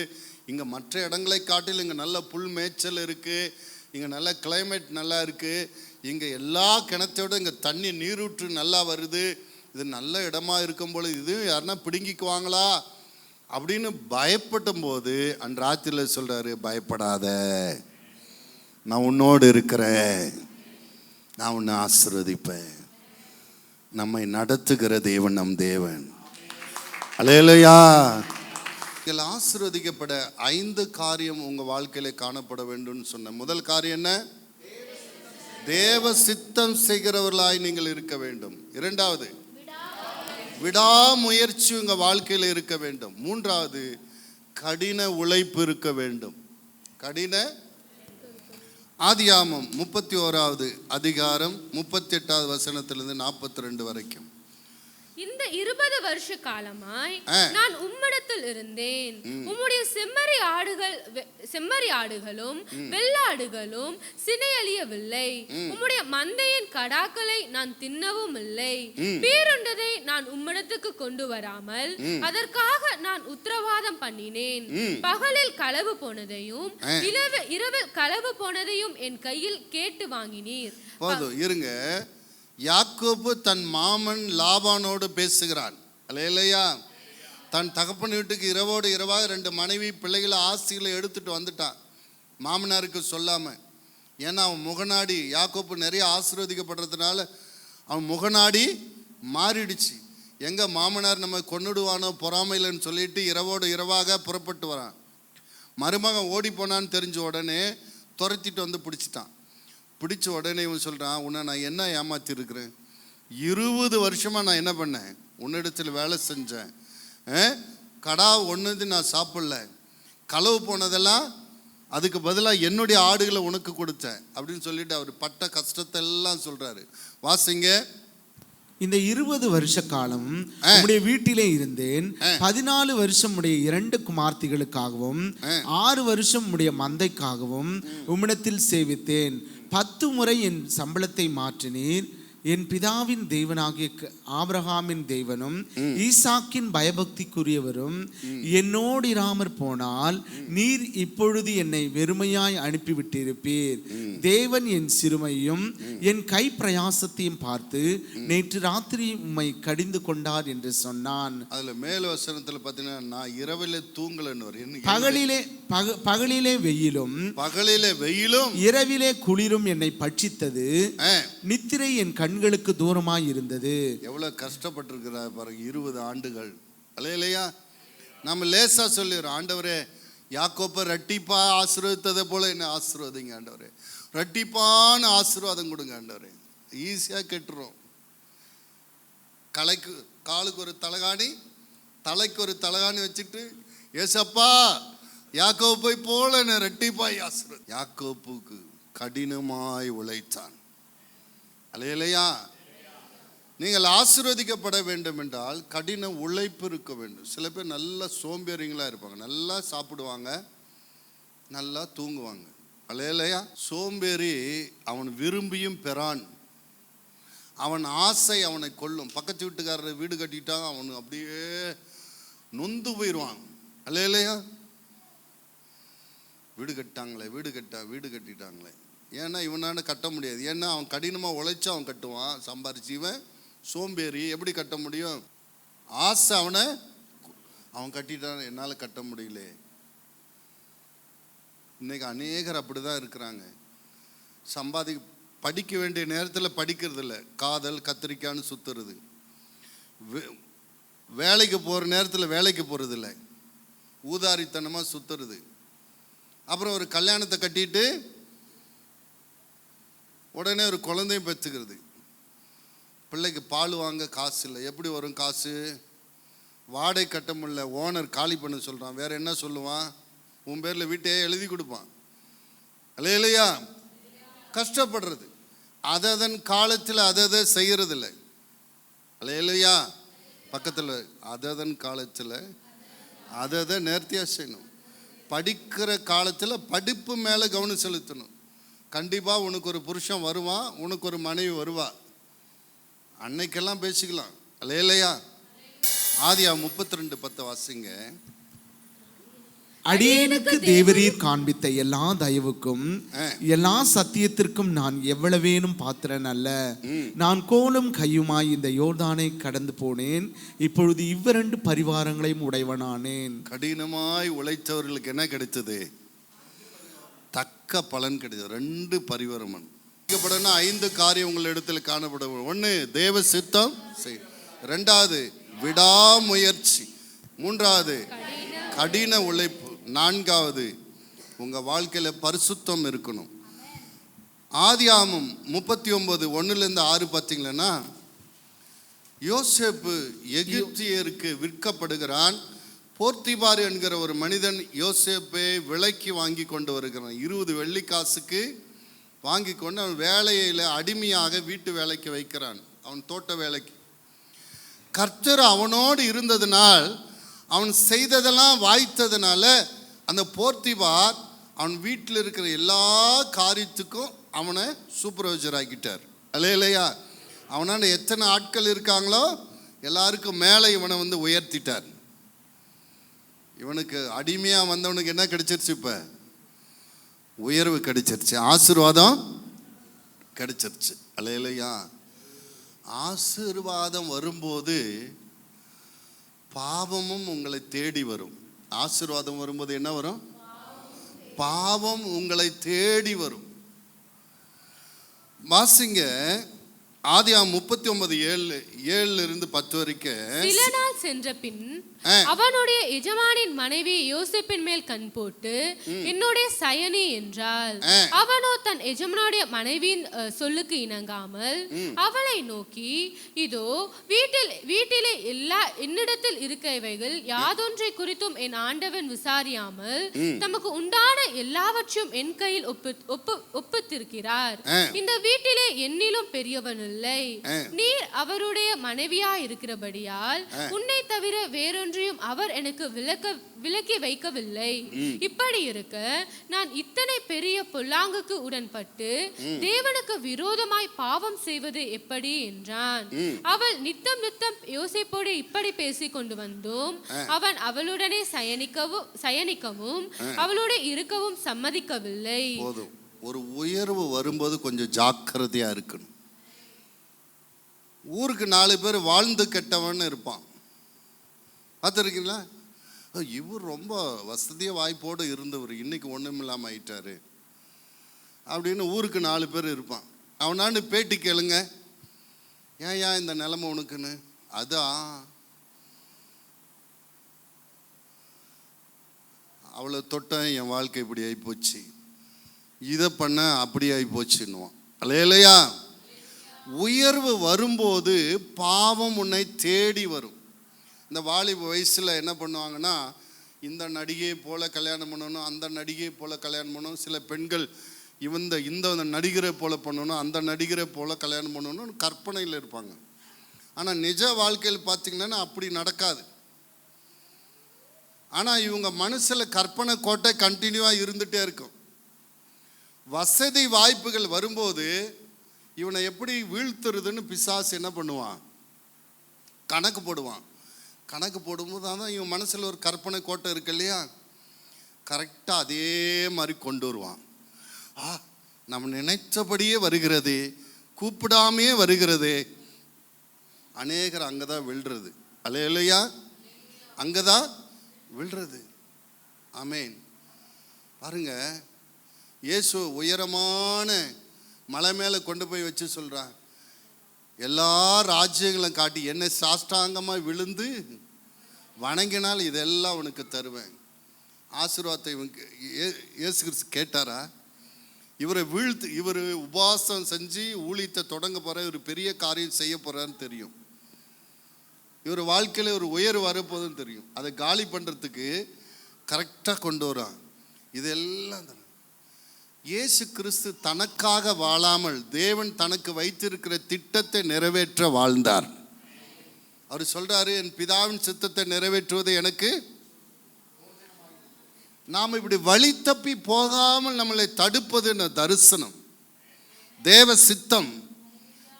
இங்கே மற்ற இடங்களை காட்டில் இங்கே நல்ல புல் மேய்ச்சல் இருக்குது, இங்கே நல்ல கிளைமேட் நல்லா இருக்குது, இங்கே எல்லா கிணத்தோட இங்கே தண்ணி நீரூற்று நல்லா வருது, இது நல்ல இடமா இருக்கும் போல இது யாருன்னா பிடுங்கிக்குவாங்களா அப்படின்னு பயப்படும் போது அன்று ராத்திரியில் சொல்கிறாரு, பயப்படாத, நான் உன்னோடு இருக்கிறேன், நான் உன்னை ஆசீர்வதிப்பேன். நம்மை நடத்துகிற தேவன் நம் தேவன். அல்லேலூயா. ஆசீர்வதிக்கப்பட 5 காரியம் உங்க வாழ்க்கையில காணப்பட வேண்டும் சொன்ன. முதல் காரியம் என்ன? தேவ சித்தம் செய்கிறவர்களாய் நீங்கள் இருக்க வேண்டும். இரண்டாவது, விடாமுயற்சி உங்க வாழ்க்கையில இருக்க வேண்டும். மூன்றாவது, கடின உழைப்பு இருக்க வேண்டும். ஆதியாகமம் 31 அதிகாரம் 38 வசனத்திலிருந்து 42 வரைக்கும். இந்த 20 வருஷ காலமாய் நான் உம்மிடத்தில் இருந்தேன். உம்முடைய செம்மறி ஆடுகளும் வெள்ளாடுகளும் சினையழியவில்லை. உம்முடைய மந்தையின் கடாக்களை நான் தின்னவும் இல்லை. பீருண்டதை நான் உம்மிடத்துக்கு கொண்டு வராமல் அதற்காக நான் உத்தரவாதம் பண்ணினேன். பகலில் களவு போனதையும் இரவில் களவு போனதையும் என் கையில் கேட்டு வாங்கினீர். போதும் இருங்க. யாக்கோபு தன் மாமன் லாபானோடு பேசுகிறான். அல்லேலூயா. தன் தகப்பன் வீட்டுக்கு இரவோடு இரவாக 2 மனைவி பிள்ளைகளை ஆஸ்திகளை எடுத்துட்டு வந்துட்டான், மாமனாருக்கு சொல்லாம. ஏன்னா அவன் முகநாடி, யாக்கோபு நிறைய ஆசீர்வதிக்கப்படுறதுனால அவன் முகநாடி மாறிடுச்சு. எங்க மாமனார் நம்ம கொன்னுடுவானோ பொறாமையிலன்னு சொல்லிட்டு இரவோடு இரவாக புறப்பட்டு வரான். மருமகன் ஓடி போனான்னு தெரிஞ்ச உடனே துரத்திட்டு வந்து பிடிச்சிட்டான். பிடிச்ச உடனே இவன் சொல்கிறான், உன்னை நான் என்ன ஏமாத்திருக்கிறேன்? 20 வருஷமாக நான் என்ன பண்ணேன்? உன்னிடத்தில் வேலை செஞ்சேன், கடா ஒன்றுது நான் சாப்பிடல, களவு போனதெல்லாம் அதுக்கு பதிலாக என்னுடைய ஆடுகளை உனக்கு கொடுத்தேன் அப்படின்னு சொல்லிட்டு அவர் பட்ட கஷ்டத்தை எல்லாம் சொல்கிறாரு. வாசிங்க. இந்த 20 வருஷ காலம் உம்முடைய வீட்டிலே இருந்தேன். 14 வருஷம் உடைய 2 குமார்த்திகளுக்காகவும் 6 வருஷம் உடைய மந்தைக்காகவும் உம்மிடத்தில் சேவித்தேன். 10 முறை என் சம்பளத்தை மாற்றினீர். என் பிதாவின் தேவனாகிய ஆபிரகாமின் தேவனும் ஈசாக்கின் பயபக்திக்குரியவரும் என்னோடு இராமற் போனால் நீர் இப்பொழுது என்னை வெறுமையாய் அனுப்பிவிட்டிருப்பீர். தேவன் என் சிறுமையும் என் கை பிரயாசத்தையும் பார்த்து நேற்று ராத்திரி உம்மை கடிந்து கொண்டார் என்று சொன்னான். அதுல மேல வசனத்துல பார்த்தீங்கன்னா, நான் இரவிலே தூங்கலன்னு, பகலிலே வெயிலும் இரவிலே குளிரும் என்னை பட்சித்தது. நித்திரை என் கண்களுக்கு தூரமாய் இருந்தது. எவ்வளவு கஷ்டப்பட்டிருக்கிறார் பாருங்க, 20 ஆண்டுகள். அல்லேலூயா. நம்ம லேசா சொல்லிடுறோம், ஆண்டவரே யாக்கோப்பை ரெட்டிப்பா ஆசீர்வதித்ததை போல என்ன ஆசீர்வதிங்க ஆண்டவரே, ரெட்டிப்பான ஆசீர்வாதம் கொடுங்க ஆண்டவரே. ஈஸியா கெட்டுறோம். காலுக்கு ஒரு தலகாணி, தலைக்கு ஒரு தலகாணி வச்சுட்டு, ஏசப்பா யாக்கோப்பை போல நான் ரெட்டிப்பாய் ஆசீர்வதி. யாக்கோப்புக்கு கடினமாய் உழைத்தான். அல்லேலூயா. நீங்கள் ஆசீர்வதிக்கப்பட வேண்டும் என்றால் கடின உழைப்பு இருக்க வேண்டும். சில பேர் நல்ல சோம்பேறிங்களாக இருப்பாங்க, நல்லா சாப்பிடுவாங்க, நல்லா தூங்குவாங்க. அல்லேலூயா. சோம்பேறி அவன் விரும்பியும் பெறான், அவன் ஆசை அவனை கொல்லும். பக்கத்து வீட்டுக்காரர் வீடு கட்டிட்டான், அவனு அப்படியே நொந்து போயிடுவான். அல்லேலூயா. வீடு கட்டிட்டாங்களே. ஏன்னா இவனால கட்ட முடியாது. ஏன்னா அவன் கடினமாக உழைச்சா அவன் கட்டுவான், சம்பாரிச்சு. இவன் சோம்பேறி, எப்படி கட்ட முடியும்? ஆசை அவன் கட்டிட்டான், என்னால் கட்ட முடியல. இன்னைக்கு அநேகர் அப்படி தான் இருக்கிறாங்க. படிக்க வேண்டிய நேரத்தில் படிக்கிறது இல்லை, காதல் கத்திரிக்கான்னு சுற்றுறது. வேலைக்கு போகிற நேரத்தில் வேலைக்கு போகிறது இல்லை, ஊதாரித்தனமாக சுற்றுறது. அப்புறம் ஒரு கல்யாணத்தை கட்டிட்டு உடனே ஒரு குழந்தையும் பெற்றுக்கிறது. பிள்ளைக்கு பால் வாங்க காசு இல்லை. எப்படி வரும் காசு? வாடகை கட்ட முடியல, ஓனர் காலி பண்ண சொல்கிறான். வேறு என்ன சொல்லுவான்? உன் பேரில் வீட்டையே எழுதி கொடுப்பான். அல்லேலூயா. கஷ்டப்படுறது. அதன் காலத்தில் அதை செய்கிறதில்லை. அல்லேலூயா. பக்கத்தில் அதன் காலத்தில் அதை நேர்த்தியாக செய்யணும். படிக்கிற காலத்தில் படிப்பு மேலே கவனம் செலுத்தணும். கண்டிப்பாக உனக்கு ஒரு புருஷன் வருவான், உனக்கு ஒரு மனைவி வருவா. அன்னைக்கெல்லாம் பேசிக்கலாம். அல்லேலூயா. ஆதியாகமம் 32:10 வாசிங்க. அடியேனுக்கு தேவரீர் காண்பித்த எல்லா தயவுக்கும் எல்லா சத்தியத்திற்கும் நான் எவ்வளவேனும் பாத்திரன் அல்ல. நான் கோலும் கையுமாய் இந்த யோர்தானை கடந்து போனேன், இப்பொழுது இவ்விரண்டு பரிவாரங்களையும் உடையவனானேன். கடினமாய் உழைத்தவர்களுக்கு என்ன கிடைத்தது? தக்க பலன் கிடைத்தது. 2 பரிவாரம். 5 காரியம் உங்கள் இடத்துல காணப்படும். 1 தேவ சித்தம், 2 விடாமுயற்சி, 3 கடின உழைப்பு, 4 உங்க வாழ்க்கையில பரிசுத்தம் இருக்கணும். ஆதியாகமம் 39:1-6 பார்த்தீங்கன்னா, யோசேப்பு எகிப்தியருக்கு விற்கப்படுகிறான். போர்த்திபார் என்கிற ஒரு மனிதன் யோசேப்பை விலைக்கு வாங்கி கொண்டு வருகிறான். 20 வெள்ளிக்காசுக்கு வாங்கி கொண்டு அவன் வேலையில் அடிமையாக வீட்டு வேலைக்கு வைக்கிறான், அவன் தோட்ட வேலைக்கு. கர்த்தர் அவனோடு இருந்ததினால், அவன் செய்ததெல்லாம் வாய்த்ததுனால, அந்த போர்த்திபார் அவன் வீட்டில் இருக்கிற எல்லா காரியத்துக்கும் அவனை சூப்பர்வைசர் ஆக்கிட்டார். அல்லேலூயா. அவனால எத்தனை ஆட்கள் இருக்காங்களோ எல்லாருக்கும் மேலே இவனை உயர்த்திட்டார். இவனுக்கு அடிமையாக வந்தவனுக்கு என்ன கிடைச்சிருச்சு? இப்போ உயர்வு கிடைச்சிருச்சு, ஆசீர்வாதம் கிடைச்சிருச்சு. அல்லேலூயா. ஆசீர்வாதம் வரும்போது பாவமும் உங்களை தேடி வரும். ஆசீர்வாதம் வரும்போது என்ன வரும்? பாவம் உங்களை தேடி வரும். வாசிங்க ஆதியாகமம் 39:7-10 வரைக்கும். சில நாள் சென்ற பின் அவனுடைய எஜமானின் மனைவி யோசேப்பின் மேல் கண் போட்டு, என்னுடைய சயனி என்றாள். அவனோ தன் எஜமானுடைய மனைவியின் சொல்லுக்கு இணங்காமல் அவளை நோக்கி, இதோ வீட்டிலே எல்லா என்னிடத்தில் இருக்கிறவைகள் யாதொன்றை குறித்தும் என் ஆண்டவன் விசாரியாமல் தமக்கு உண்டான எல்லாவற்றையும் என் கையில் ஒப்புத்திருக்கிறார். இந்த வீட்டிலே என்னிலும் பெரியவன் இல்லை. நீர் அவருடைய மனைவியா இருக்கிறபடியால் உன்னை தவிர வேறொன்றையும் அவர் எனக்கு விலக்கி வைக்கவில்லை. இப்படி இருக்க நான் இத்தனை பெரிய பொல்லாங்குக்கு உடன்பட்டு தேவனுக்கு விரோதமாய் பாவம் செய்வது எப்படி என்றான். அவள் நித்தம் யோசேப்போடு இப்படி பேசிக் கொண்டு வந்தோம். அவன் அவளுடனே சயனிக்கவும் அவளோட இருக்கவும் சம்மதிக்கவில்லை. ஒரு உயர்வு வரும்போது கொஞ்சம் ஜாக்கிரதையா இருக்கணும். ஊருக்கு 4 பேர் வாழ்ந்து கெட்டவன் இருப்பான், பார்த்துருக்கீங்களா? இவர் ரொம்ப வசதிய வாய்ப்போடு இருந்தவர், இன்னைக்கு ஒன்றும் இல்லாமல் ஆயிட்டாரு அப்படின்னு ஊருக்கு 4 பேர் இருப்பான். அவனான்னு பேட்டி கேளுங்க, ஏன் இந்த நிலைமை உனக்குன்னு. அதான் அவளை தொட்டேன், என் வாழ்க்கை இப்படி ஆகிப்போச்சு, இதை பண்ண அப்படி ஆகிப்போச்சுன்னுவான். அல்லேலூயா. உயர்வு வரும்போது பாவம் உன்னை தேடி வரும். இந்த வாலிப வயசில் என்ன பண்ணுவாங்கன்னா, இந்த நடிகை போல கல்யாணம் பண்ணணும், அந்த நடிகை போல கல்யாணம் பண்ணணும். சில பெண்கள் இந்த நடிகரை போல பண்ணணும், அந்த நடிகரை போல கல்யாணம் பண்ணணும்னு கற்பனையில் இருப்பாங்க. ஆனால் நிஜ வாழ்க்கையில் பார்த்திங்கன்னா அப்படி நடக்காது. ஆனால் இவங்க மனசில் கற்பனை கோட்டை கண்டினியூவாக இருந்துகிட்டே இருக்கும். வசதி வாய்ப்புகள் வரும்போது இவனை எப்படி வீழ்த்துறதுன்னு பிசாசு என்ன பண்ணுவான், கணக்கு போடுவான். கணக்கு போடும்போது தான் இவன் மனசில் ஒரு கற்பனை கோட்டை இருக்கு இல்லையா, கரெக்டாக அதே மாதிரி கொண்டு வருவான். நம்ம நினைத்தபடியே வருகிறது, கூப்பிடாமையே வருகிறது. அநேகர் அங்கே தான் விழுறது. அல்லேலூயா, அங்கே தான் விழுறது. ஆமேன். பாருங்க, இயேசு உயரமான மலை மேலே கொண்டு போய் வச்சு சொல்கிறான், எல்லா ராஜ்யங்களும் காட்டி என்னை சாஷ்டாங்கமாக விழுந்து வணங்கினால் இதெல்லாம் உனக்கு தருவேன். ஆசீர்வாதத்தை இயேசு கிறிஸ்து கேட்டாரா? இவரை வீழ்த்து, இவர் உபவாசம் செஞ்சு ஊழியத்தை தொடங்க போகிற, ஒரு பெரிய காரியம் செய்ய போகிறான்னு தெரியும். இவர் வாழ்க்கையில் ஒரு உயர்வு வரப்போகுதுன்னு தெரியும். அதை காலி பண்ணுறதுக்கு கரெக்டாக கொண்டு வரான். இதெல்லாம் தான் இயேசு கிறிஸ்து தனக்காக வாழாமல் தேவன் தனக்கு வைத்திருக்கிற திட்டத்தை நிறைவேற்ற வாழ்ந்தார். அவர் சொல்றாரு, என் பிதாவின் சித்தத்தை நிறைவேற்றுவது எனக்கு. நாம் இப்படி வழி தப்பி போகாமல் நம்மளை தடுப்பது தரிசனம், தேவ சித்தம்.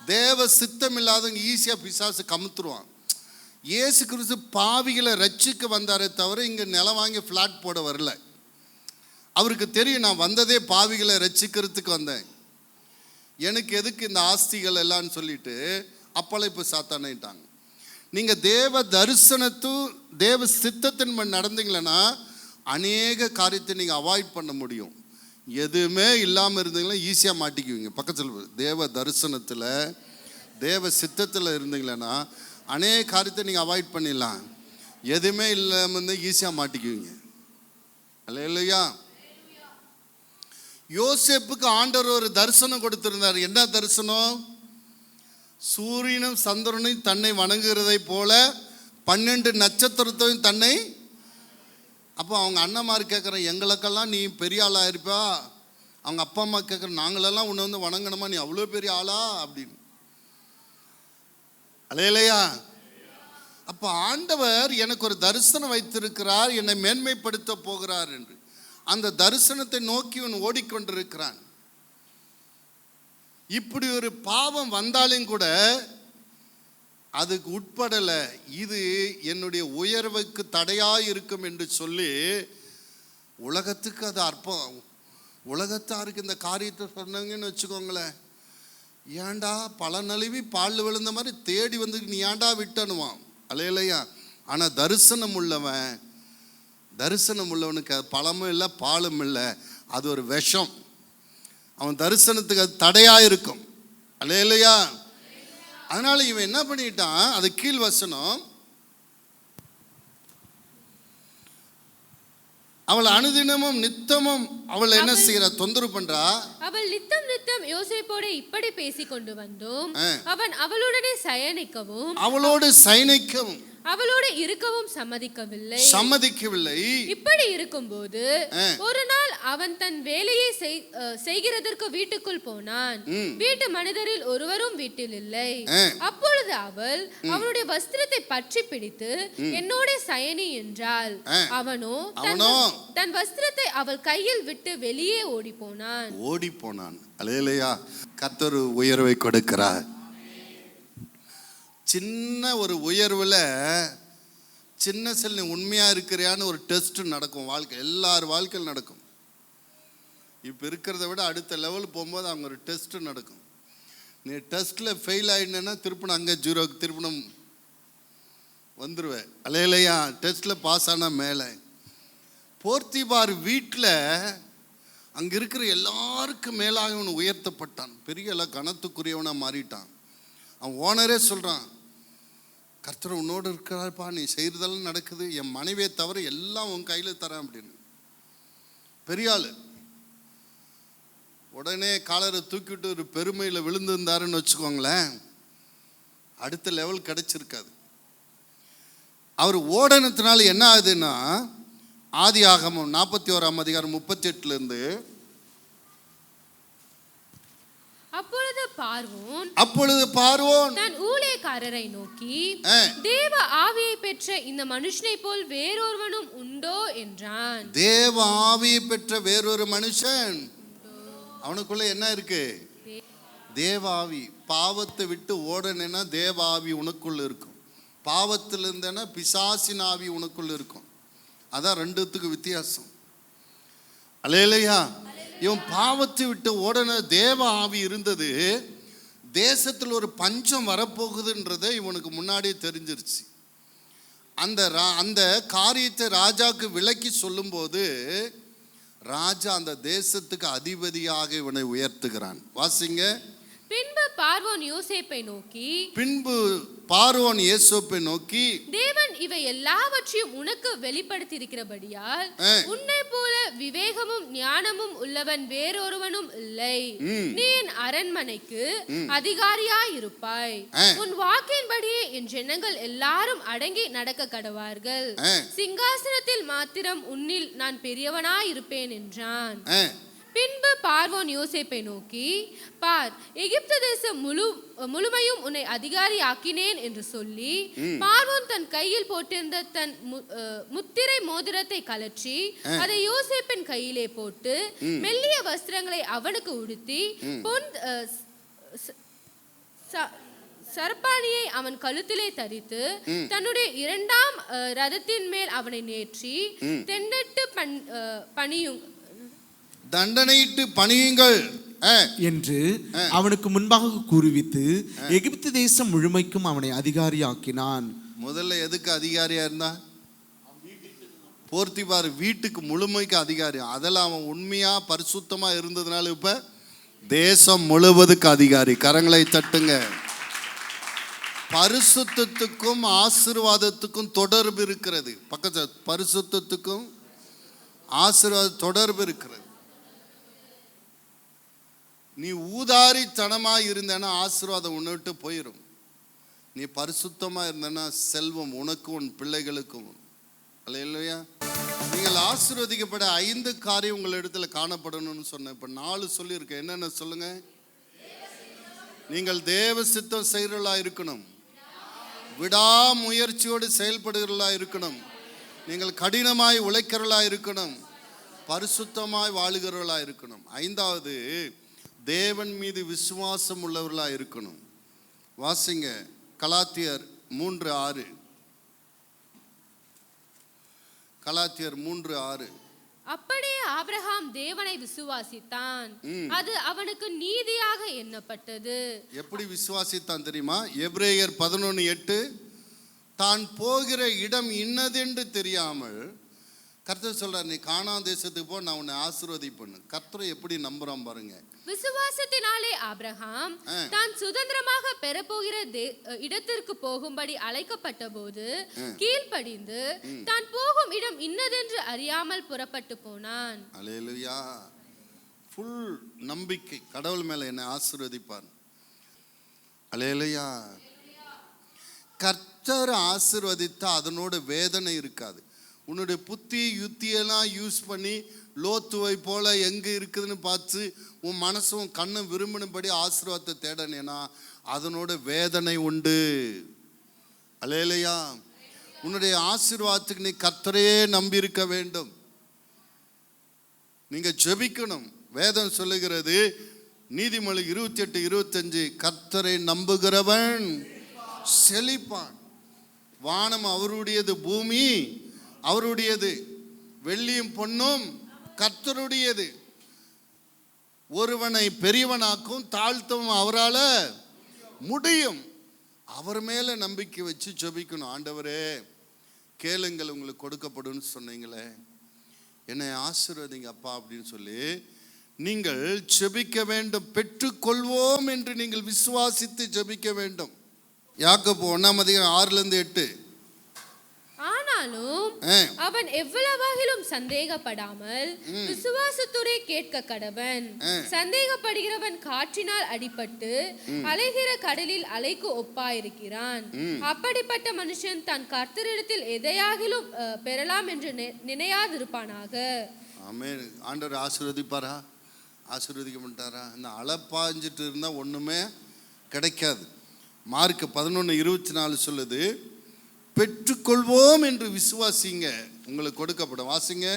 தேவ சித்தம் இல்லாதவங்க ஈஸியாக பிசாசு கமுத்துருவான். இயேசு கிறிஸ்து பாவிகளை ரட்சிக்க வந்தாரே தவிர இங்கே நிலம் வாங்கி ஃப்ளாட் போட வரல. அவருக்கு தெரியும், நான் வந்ததே பாவிகளை ரட்சிக்கிறதுக்கு வந்தேன், எனக்கு எதுக்கு இந்த ஆஸ்திகள் எல்லாம்னு சொல்லிட்டு அப்பளை இப்போ சாத்தானிட்டாங்க. நீங்கள் தேவ தரிசனத்து தேவ சித்தத்தின் நடந்தீங்களன்னா அநேக காரியத்தை நீங்கள் அவாய்ட் பண்ண முடியும். எதுவுமே இல்லாமல் இருந்தீங்களா ஈஸியாக மாட்டிக்குவீங்க. பக்கத்தில் தேவ தரிசனத்தில் தேவ சித்தத்தில் இருந்தீங்களன்னா அநேக காரியத்தை நீங்கள் அவாய்ட் பண்ணிடலாம். எதுவுமே இல்லாமல் இருந்தால் ஈஸியாக மாட்டிக்குவீங்க. அல்லேலூயா. யோசேப்புக்கு ஆண்டவர் ஒரு தரிசனம் கொடுத்திருந்தார். என்ன தரிசனம்? சூரியனும் சந்திரனையும் தன்னை வணங்குகிறதை போல 12 நட்சத்திரத்தையும் தன்னை. அப்போ அவங்க அண்ணன்மார் கேட்குறேன், எங்களுக்கெல்லாம் நீ பெரிய ஆளாக இருப்பா. அவங்க அப்பா அம்மா கேட்குறேன், நாங்களெல்லாம் உன்னை வந்து வணங்கணுமா, நீ அவ்வளோ பெரிய ஆளா அப்படின்னு. அல்லேலூயா. அப்போ ஆண்டவர் எனக்கு ஒரு தரிசனம் வைத்திருக்கிறார், என்னை மேன்மைப்படுத்த போகிறார் என்று அந்த தரிசனத்தை நோக்கி இவன் ஓடிக்கொண்டிருக்கிறான். இப்படி ஒரு பாவம் வந்தாலும் கூட அதுக்கு உட்படலை. இது என்னுடைய உயர்வுக்கு தடையாக இருக்கும் என்று சொல்லி உலகத்துக்கு அது அற்பம். உலகத்தாருக்கு இந்த காரியத்தை சொன்னங்கன்னு வச்சுக்கோங்களேன், ஏண்டா பல நழுவி பால் விழுந்த மாதிரி தேடி வந்து நீ ஏண்டா விட்டனுவான். அல்லேலூயா. ஆனால் தரிசனம் உள்ளவனுக்கு அது பழமும் இல்லை பாலும் இல்லை, அது ஒரு விஷம். அவன் தரிசனத்துக்கு அது தடையாக இருக்கும். அல்லேலூயா. அதனால இவன் என்ன பண்ணிட்டான், அது கீழ் வசனம், அவள் அனுதினமும் நித்தமும் அவள் என்ன செய்யறா, தொந்தரவு பண்றா. அவள் நித்தம் நித்தம் யோசேப்போடு இப்படி பேசிக் கொண்டு வந்தும் அவன் அவளுடனே சயனிக்கவும் அவளோடு சயனிக்கவும் அவளோடு இருக்கவும் சம்மதிக்கவில்லை. இப்படி இருக்கும்போது ஒரு நாள் அவன் தன் வேலையை செய்கிறதற்கு வீட்டுக்குள் போனான். வீட்டு மனிதரில் ஒருவரும் வீட்டில் இல்லை. அப்பொழுது அவள் அவனுடைய வஸ்திரத்தை பற்றி பிடித்து என்னோட சயனி என்றாள். அவனோ தன் வஸ்திரத்தை அவள் கையில் விட்டு வெளியே ஓடி போனான். அல்லேலூயா. கர்த்தர் உயர்வை கொடுக்கிறார். சின்ன ஒரு உயர்வில் சின்ன செல் நீ உண்மையாக இருக்கிறியான்னு ஒரு டெஸ்ட் நடக்கும். வாழ்க்கை எல்லார் வாழ்க்கையில் நடக்கும். இப்போ இருக்கிறத விட அடுத்த லெவல் போகும்போது அவங்க ஒரு டெஸ்ட்டு நடக்கும். நீ டெஸ்ட்டில் ஃபெயில் ஆகிடுனா திருப்பணும் அங்கே ஜீரோக்கு திருப்பணும் வந்துடுவேன். அல்லேலூயா. டெஸ்ட்டில் பாஸ் ஆனால் மேலே. போர்த்திபார் வீட்டில் அங்கே இருக்கிற எல்லாருக்கும் மேலாக இவன் உயர்த்தப்பட்டான். பெரிய எல்லாம் கனத்துக்குரியவனாக மாறிட்டான். அவன் ஓனரே சொல்கிறான், கர்த்தர் உன்னோடு இருக்கிறார்ப்பா, நீ செய்கிறதெல்லாம் நடக்குது, என் மனைவியை தவிர எல்லாம் உன் கையில் தரேன் அப்படின்னு. பெரிய ஆள். உடனே காலரை தூக்கிட்டு ஒரு பெருமையில் விழுந்திருந்தாருன்னு வச்சுக்கோங்களேன், அடுத்த லெவல் கிடைச்சிருக்காது. அவர் ஓடனத்தினால என்ன ஆகுதுன்னா, ஆதியாகமம் 41 அதிகாரம் 38 அப்பொழுது பார்வோன் தன் ஊழியக்காரரை நோக்கி, தேவ ஆவியை பெற்ற இந்த மனுஷனை போல் வேறொருவனும் உண்டோ என்றான். தேவ ஆவியை பெற்ற வேறொரு மனுஷன் அவனுக்குள்ள என்ன இருக்கு? தேவ ஆவி. பாவத்தை விட்டு ஓடனேன்னா தேவ ஆவி உனக்குள்ள இருக்கும். பாவத்தில் இருந்தேன்னா பிசாசின் ஆவி உனக்குள்ள இருக்கும். அதான் ரெண்டுத்துக்கு வித்தியாசம். அல்லேலூயா. இவன் பாவத்தை விட்டு ஓடன தேவ ஆவி இருந்தது. தேசத்தில் ஒரு பஞ்சம் வரப்போகுதுன்றதை இவனுக்கு முன்னாடியே தெரிஞ்சிருச்சு. அந்த காரியத்தை ராஜாவுக்கு விளக்கி சொல்லும்போது ராஜா அந்த தேசத்துக்கு அதிபதியாக இவனை உயர்த்துகிறான். வாசிங்க. பின்பு பார்வோன் யோசேப்பை நோக்கி, தேவன் இவை எல்லாவற்றையும் உனக்கு வெளிப்படுத்தி இருக்கிறபடியால் உன்னை போல விவேகமும் ஞானமும் உள்ளவன் வேறொருவனும் இல்லை. நீ என் அரண்மனைக்கு அதிகாரியாய் இருப்பாய். உன் வாக்கின்படியே என் ஜனங்கள் எல்லாரும் அடங்கி நடக்க கடவார்கள். சிங்காசனத்தில் மாத்திரம் உன்னில் நான் பெரியவனாய் இருப்பேன் என்றான். பின்பு பார்வோன் யோசேப்பை நோக்கி, பார், எகிப்து தேசம் முழுமையும் உன்னை அதிகாரி ஆக்கினேன் என்று சொல்லி, பார்வோன் தன் கையில் போட்டிருந்த தன் முத்திரை மோதிரத்தை கலற்றி அதை யோசேப்பின் கையிலே போட்டு மெல்லிய வஸ்திரங்களை அவனுக்கு உடுத்தி பொன் சர்பானியை அவன் கழுத்திலே தரித்து தன்னுடைய 2ஆம் ரதத்தின் மேல் அவனை நேற்றி தண்டனையிட்டு பணியுங்கள் என்று அவனுக்கு முன்பாக கூறுவித்து எகிப்து தேசம் முழுமைக்கும் அவனை அதிகாரியாக்கினான். முதல்ல எதுக்கு அதிகாரியா இருந்தா? போர்த்திபார் வீட்டுக்கு முழுமைக்கு அதிகாரி. அதெல்லாம் அவன் உண்மையா பரிசுத்தமா இருந்ததுனால இப்ப தேசம் முழுவதுக்கு அதிகாரி. கரங்களை தட்டுங்க. பரிசுத்தத்துக்கும் ஆசீர்வாதத்துக்கும் தொடர்பு இருக்கிறது. பக்கத்துல பரிசுத்தத்துக்கும் ஆசீர்வாத தொடர்பு இருக்கிறது. நீ ஊதாரித்தனமாக இருந்தேன்னா ஆசீர்வாதம் உன்னை விட்டு போயிடும். நீ பரிசுத்தமாக இருந்தேன்னா செல்வம் உனக்கும் உன் பிள்ளைகளுக்கும். அல்லேலூயா. நீங்கள் ஆசீர்வதிக்கப்பட 5 காரியம் உங்கள் இடத்துல காணப்படணும்னு சொன்னேன். இப்போ 4 சொல்லியிருக்கேன். என்னென்ன சொல்லுங்க? நீங்கள் தேவ சித்தம் செய்கிறவர்களா இருக்கணும். விடாமுயற்சியோடு செயல்படுகிறவர்களா இருக்கணும். நீங்கள் கடினமாய் உழைக்கிறவர்களா இருக்கணும். பரிசுத்தமாய் வாழுகிறவர்களா இருக்கணும். 5வது, தேவன் மீது விசுவாசம் உள்ளவர்களா இருக்கணும். வாசிங்க. கலாத்தியர் 3:6. கலாத்தியர் 3:6. அப்படியே ஆபிரகாம் தேவனை விசுவாசித்தான், அது அவனுக்கு நீதியாக எண்ணப்பட்டது. எப்படி விசுவாசித்தான் தெரியுமா? எபிரேயர் 11:8. தான் போகிற இடம் இன்னதென்று தெரியாமல் கர்த்தர் சொல்றார், நீ கானான் தேசத்துக்கு போ, நான் உன்னை ஆசீர்வதிப்பேன்னு. கர்த்தரை எப்படி நம்புறான் பாருங்க. விசுவாசத்தினாலே ஆபிரகாம் தான் சுதந்திரமாக பெறப்போகிற இடத்திற்கு போகும்படி அழைக்கப்பட்ட போது கீழ்ப்படிந்து தான் போகும் இடம் இன்னதென்று அறியாமல் புறப்பட்டு போனான். அல்லேலூயா. ஃபுல் நம்பிக்கை. கடவுள் மேல என்னை ஆசீர்வதிப்பார். அல்லேலூயா. கர்த்தர் ஆசீர்வதித்தா அதனோட வேதனை இருக்காது. உன்னுடைய புத்தி யுத்தியெல்லாம் யூஸ் பண்ணி லோத்துவை போல எங்கே இருக்குதுன்னு பார்த்து உன் மனசும் கண்ணும் விரும்பினபடி ஆசீர்வாதத்தை தேடனேனா அதனோட வேதனை உண்டு. அல்லேலூயா. உன்னுடைய ஆசீர்வாதத்துக்கு நீ கர்த்தரையே நம்பி இருக்க வேண்டும். நீங்க ஜெபிக்கணும். வேதம் சொல்லுகிறது, நீதிமொழி 28:25, கர்த்தரை நம்புகிறவன் செழிப்பான். வானம் அவருடையது, பூமி அவருடையது, வெள்ளியும் பொன்னும் கர்த்தருடையது. ஒருவனை பெரியவனாக்கும் தாழ்த்தவும் அவரால் முடியும். அவர் மேல நம்பிக்கை வச்சு ஜெபிக்கணும். ஆண்டவரே கேளுங்கள் உங்களுக்கு கொடுக்கப்படும் சொன்னீங்களே, என்னை ஆசீர்வதிங்க அப்பா அப்படின்னு சொல்லி நீங்கள் ஜெபிக்க வேண்டும். பெற்றுக்கொள்வோம் என்று நீங்கள் விசுவாசித்து ஜெபிக்க வேண்டும். யாக்கோபு 1:6-8. ஆனாலும் அவன் எவ்வளவாகிலும் சந்தேகப்படாமல் விசுவாசத்தோடே கேட்க கடவன். சந்தேகப்படுகிறவன் காற்றினால் அடிபட்டு அலைகிற கடலில் அலைக்கு ஒப்பாயிருக்கிறான். அப்படிப்பட்ட மனுஷன் தன் கர்த்தரிடத்தில் எதையாகிலும் பெறலாம் என்று நினையாதிருப்பானாக. ஆமென். ஆண்டவர் ஆசீர்வதிப்பாரா? ஆசீர்வதிக்க மாட்டாரா? இந்த அலப்பாஞ்சிட்டு இருந்தா ஒண்ணுமே கிடைக்காது. மார்க் 11:24 சொல்லுது, பெற்றுக்கொள்வோம் என்று விசுவாசிங்க, உங்களுக்கு கொடுக்கப்படும். வாசிங்க.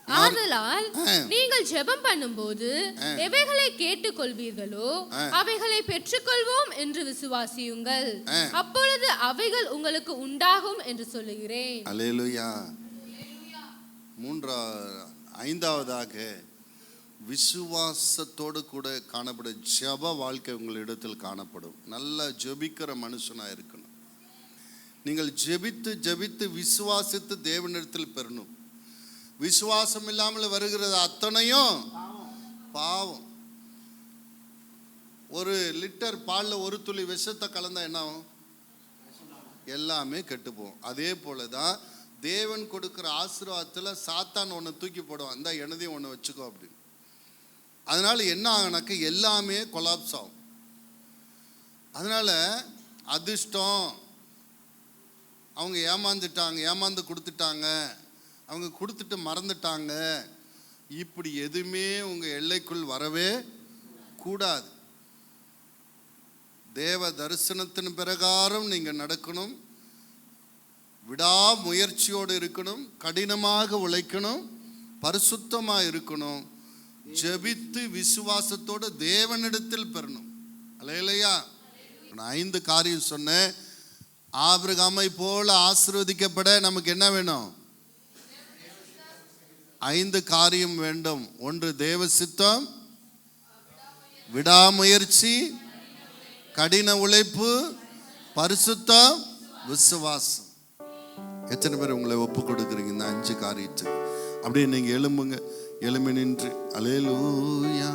ஆதலால் நீங்கள் ஜெபம் பண்ணும்போது எவைகளை கேட்டுக்கொள்வீர்களோ அவைகளை பெற்றுக்கொள்வோம் என்று விசுவாசியுங்கள், அப்பொழுது அவைகள் உங்களுக்கு உண்டாகும் என்று சொல்லுகிறேன். அல்லேலூயா. ஐந்தாவதாக விசுவாசத்தோடு கூட காணப்படும் ஜெப வாழ்க்கை உங்களிடத்தில் காணப்படும். நல்லா ஜெபிக்கிற மனுஷனாக இருக்கணும். நீங்கள் ஜெபித்து ஜெபித்து விசுவாசித்து தேவனிடத்தில் பெறணும். விசுவாசம் இல்லாமல் வருகிறது அத்தனையும் பாவம். ஒரு லிட்டர் பாலில் ஒரு துளி விஷத்தை கலந்தா என்ன ஆகும்? எல்லாமே கெட்டுப்போம். அதே போல தான் தேவன் கொடுக்குற ஆசீர்வாதத்தில் சாத்தான் ஒன்று தூக்கி போடுவான், இந்த எனதையும் ஒன்று வச்சுக்கோ அப்படின்னு. அதனால என்ன ஆகுனாக்க எல்லாமே கொலாப்ஸ் ஆகும். அதனால அதிர்ஷ்டம், அவங்க ஏமாந்துட்டாங்க, ஏமாந்து கொடுத்துட்டாங்க, அவங்க கொடுத்துட்டு மறந்துட்டாங்க, இப்படி எதுவுமே உங்கள் எல்லைக்குள் வரவே கூடாது. தேவ தரிசனத்தின் பிரகாரம் நீங்கள் நடக்கணும். விடாமுயற்சியோடு இருக்கணும், கடினமாக உழைக்கணும், பரிசுத்தமாக இருக்கணும், ஜெபித்து விசுவாசத்தோடு தேவனிடத்தில் பெறணும். அல்லேலூயா. நான் 5 காரியம் சொன்னேன். ஆபிரகாமை போல ஆசீர்வதிக்கப்பட நமக்கு என்ன வேணும்? 5 காரியம் வேண்டும். 1 தேவ சித்தம், விடாமுயற்சி, கடின உழைப்பு, பரிசுத்தம், விசுவாசம். எத்தனை பேர் உங்களை ஒப்பு கொடுக்குறீங்க இந்த 5 காரியத்துக்கு? அப்படியே நீங்க எழும்புங்க, எழும்பி நின்று அல்லேலூயா.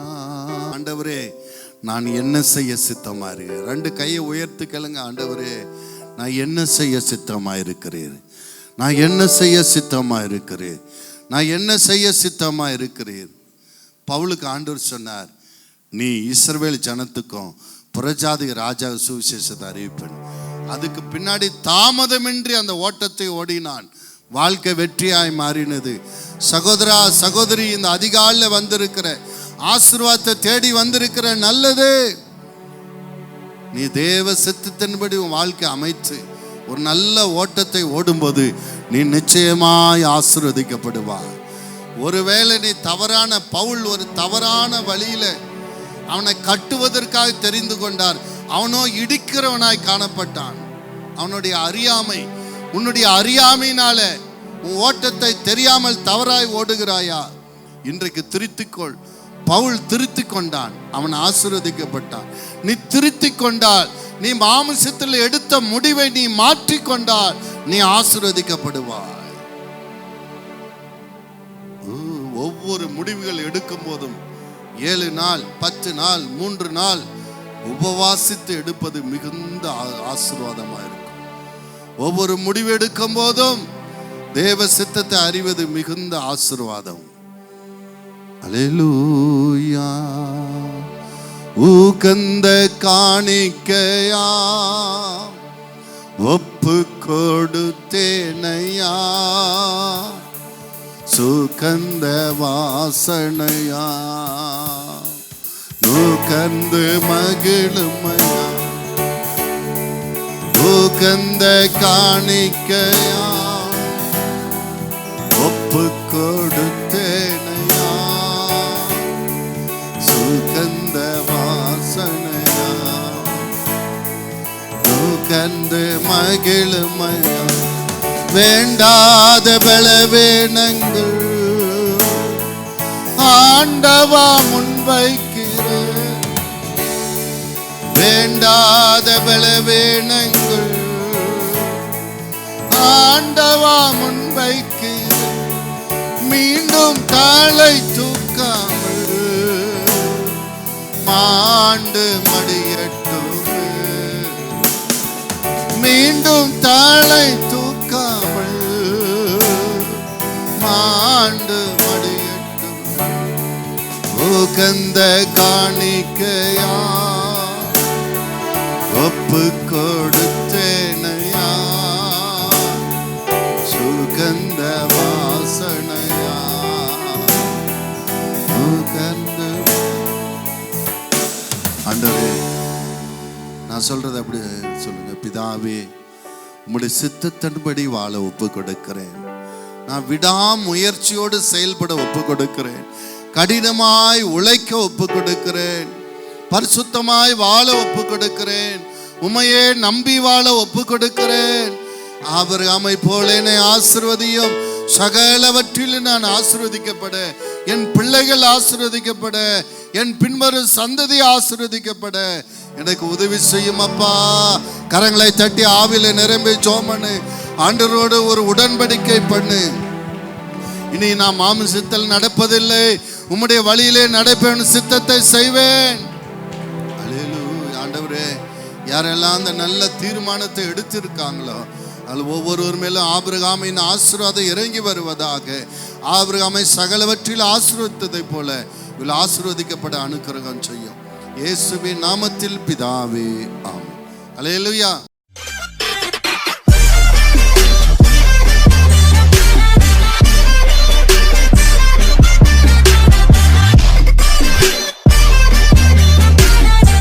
ஆண்டவரே, நான் என்ன செய்ய சித்தமா இருக்கிறேன்? 2 கையை உயர்த்து கேளுங்க. ஆண்டவரே, நான் என்ன செய்ய சித்தமா இருக்கிறேன்? நான் என்ன செய்ய சித்தமா இருக்கிறேன்? நான் என்ன செய்ய சித்தமா இருக்கிறேன்? பவுலுக்கு ஆண்டவர் சொன்னார், நீ இஸ்ரவேல் ஜனத்துக்கும் புறஜாதி ராஜா சுவிசேஷத்தை அறிவிப்பேன். அதுக்கு பின்னாடி தாமதமின்றி அந்த ஓட்டத்தை ஓடினான். வாழ்க்கை வெற்றியாய் மாறினது. சகோதரா சகோதரி, இந்த அதிகாலையில் வந்திருக்கிற ஆசீர்வாதத்தை தேடி வந்திருக்கிற நல்லது. நீ தேவ சித்தத்தின்படி உன் வாழ்க்கை அமைத்து ஒரு நல்ல ஓட்டத்தை ஓடும்போது நீ நிச்சயமாய் ஆசீர்வதிக்கப்படுவாய். ஒருவேளை நீ தவறான பவுல் ஒரு தவறான வழியில அவனை கட்டுவதற்காக தெரிந்து கொண்டார். அவனோ இடிக்கிறவனாய் காணப்பட்டான். அவனுடைய அறியாமை, உன்னுடைய அறியாமையினால உன் ஓட்டத்தை தெரியாமல் தவறாய் ஓடுகிறாயா? இன்றைக்கு திருத்திக்கொள். பவுல் திருத்தி கொண்டான், அவன் ஆசீர்வதிக்கப்பட்டான். நீ திருத்தி கொண்டால், நீ மாமிசத்தில் எடுத்த முடிவை நீ மாற்றிக்கொண்டால் நீ ஆசீர்வதிக்கப்படுவாய். ஒவ்வொரு முடிவுகள் எடுக்கும் போதும் 7 நாள் 10 நாள் 3 நாள் உபவாசித்து எடுப்பது மிகுந்த ஆசீர்வாதமாக இருக்கும். ஒவ்வொரு முடிவு எடுக்கும் போதும் தேவ சித்தத்தை அறிவது மிகுந்த ஆசீர்வாதம். அல்லேலூயா. உகந்த காணிக்கையா ஒப்பு கொடுத்தேனையா, சுகந்த வாசனையா நுகர்ந்து மகிழுமையா. உகந்த காணிக்கையா ஒப்பு கொடுத்தேனையா, சுகந்த வாசனையா நுகர்ந்து மகிழுமையா. வேண்டாத பலவீனங்கள் ஆண்டவா முன்வைக்கிறேன். வேண்டாத பலவீனங்கள் ஆண்டவா முன்வைக்கிறேன். மீண்டும் காலை தூக்காமல் மாண்டு மடியட்டும். மீண்டும் தலை தூக்காமல் மாண்டு மடியட்டும். உகந்த காணிக்கையா ஒப்பு கொடுத்தேனையா, சுகந்த வாசனையா உகந்த. ஆண்டவரே, நான் சொல்றது அப்படி சொல்லுங்க. பிதாவே, உம்முடைய சித்தத்தின்படி வாழ ஒப்பு கொடுக்கிறேன். நான் விடாமுயற்சியோடு செயல்பட ஒப்பு கொடுக்கிறேன். கடினமாய் உழைக்க ஒப்பு கொடுக்கிறேன். பரிசுத்தமாய் வாழ ஒப்பு கொடுக்கிறேன். உம்மையே நம்பி வாழ ஒப்பு கொடுக்கிறேன். ஆபிரகாமை போல என்னை ஆசீர்வதியும். சகலவற்றிலும் நான் ஆசீர்வதிக்கப்பட, என் பிள்ளைகள் ஆசீர்வதிக்கப்பட, என் பின்வரும் சந்ததி ஆசீர்வதிக்கப்பட எனக்கு உதவி செய்யும் அப்பா. கரங்களை தட்டி ஆவில நிரம்பி ஜோமனு ஆண்டவரோடு ஒரு உடன்படிக்கை பண்ணு. இனி நான் மாமிசத்தில் நடப்பதில்லை, உம்முடைய வழியிலே நடப்பேன், சித்தத்தை செய்வேன். அல்லேலூயா. ஆண்டவரே, யாரெல்லாம் அந்த நல்ல தீர்மானத்தை எடுத்திருக்காங்களோ அது ஒவ்வொருவர் மேலும் ஆபிரகாமின் ஆசீர்வாதம் இறங்கி வருவதாக. ஆபிரகாமை சகலவற்றில் ஆசீர்வதித்ததை போல இவள் ஆசீர்வதிக்கப்பட அனுக்கிரகம் செய்யும். இயேசுவின் நாமத்தில் பிதாவே, ஆமென். அல்லேலூயா.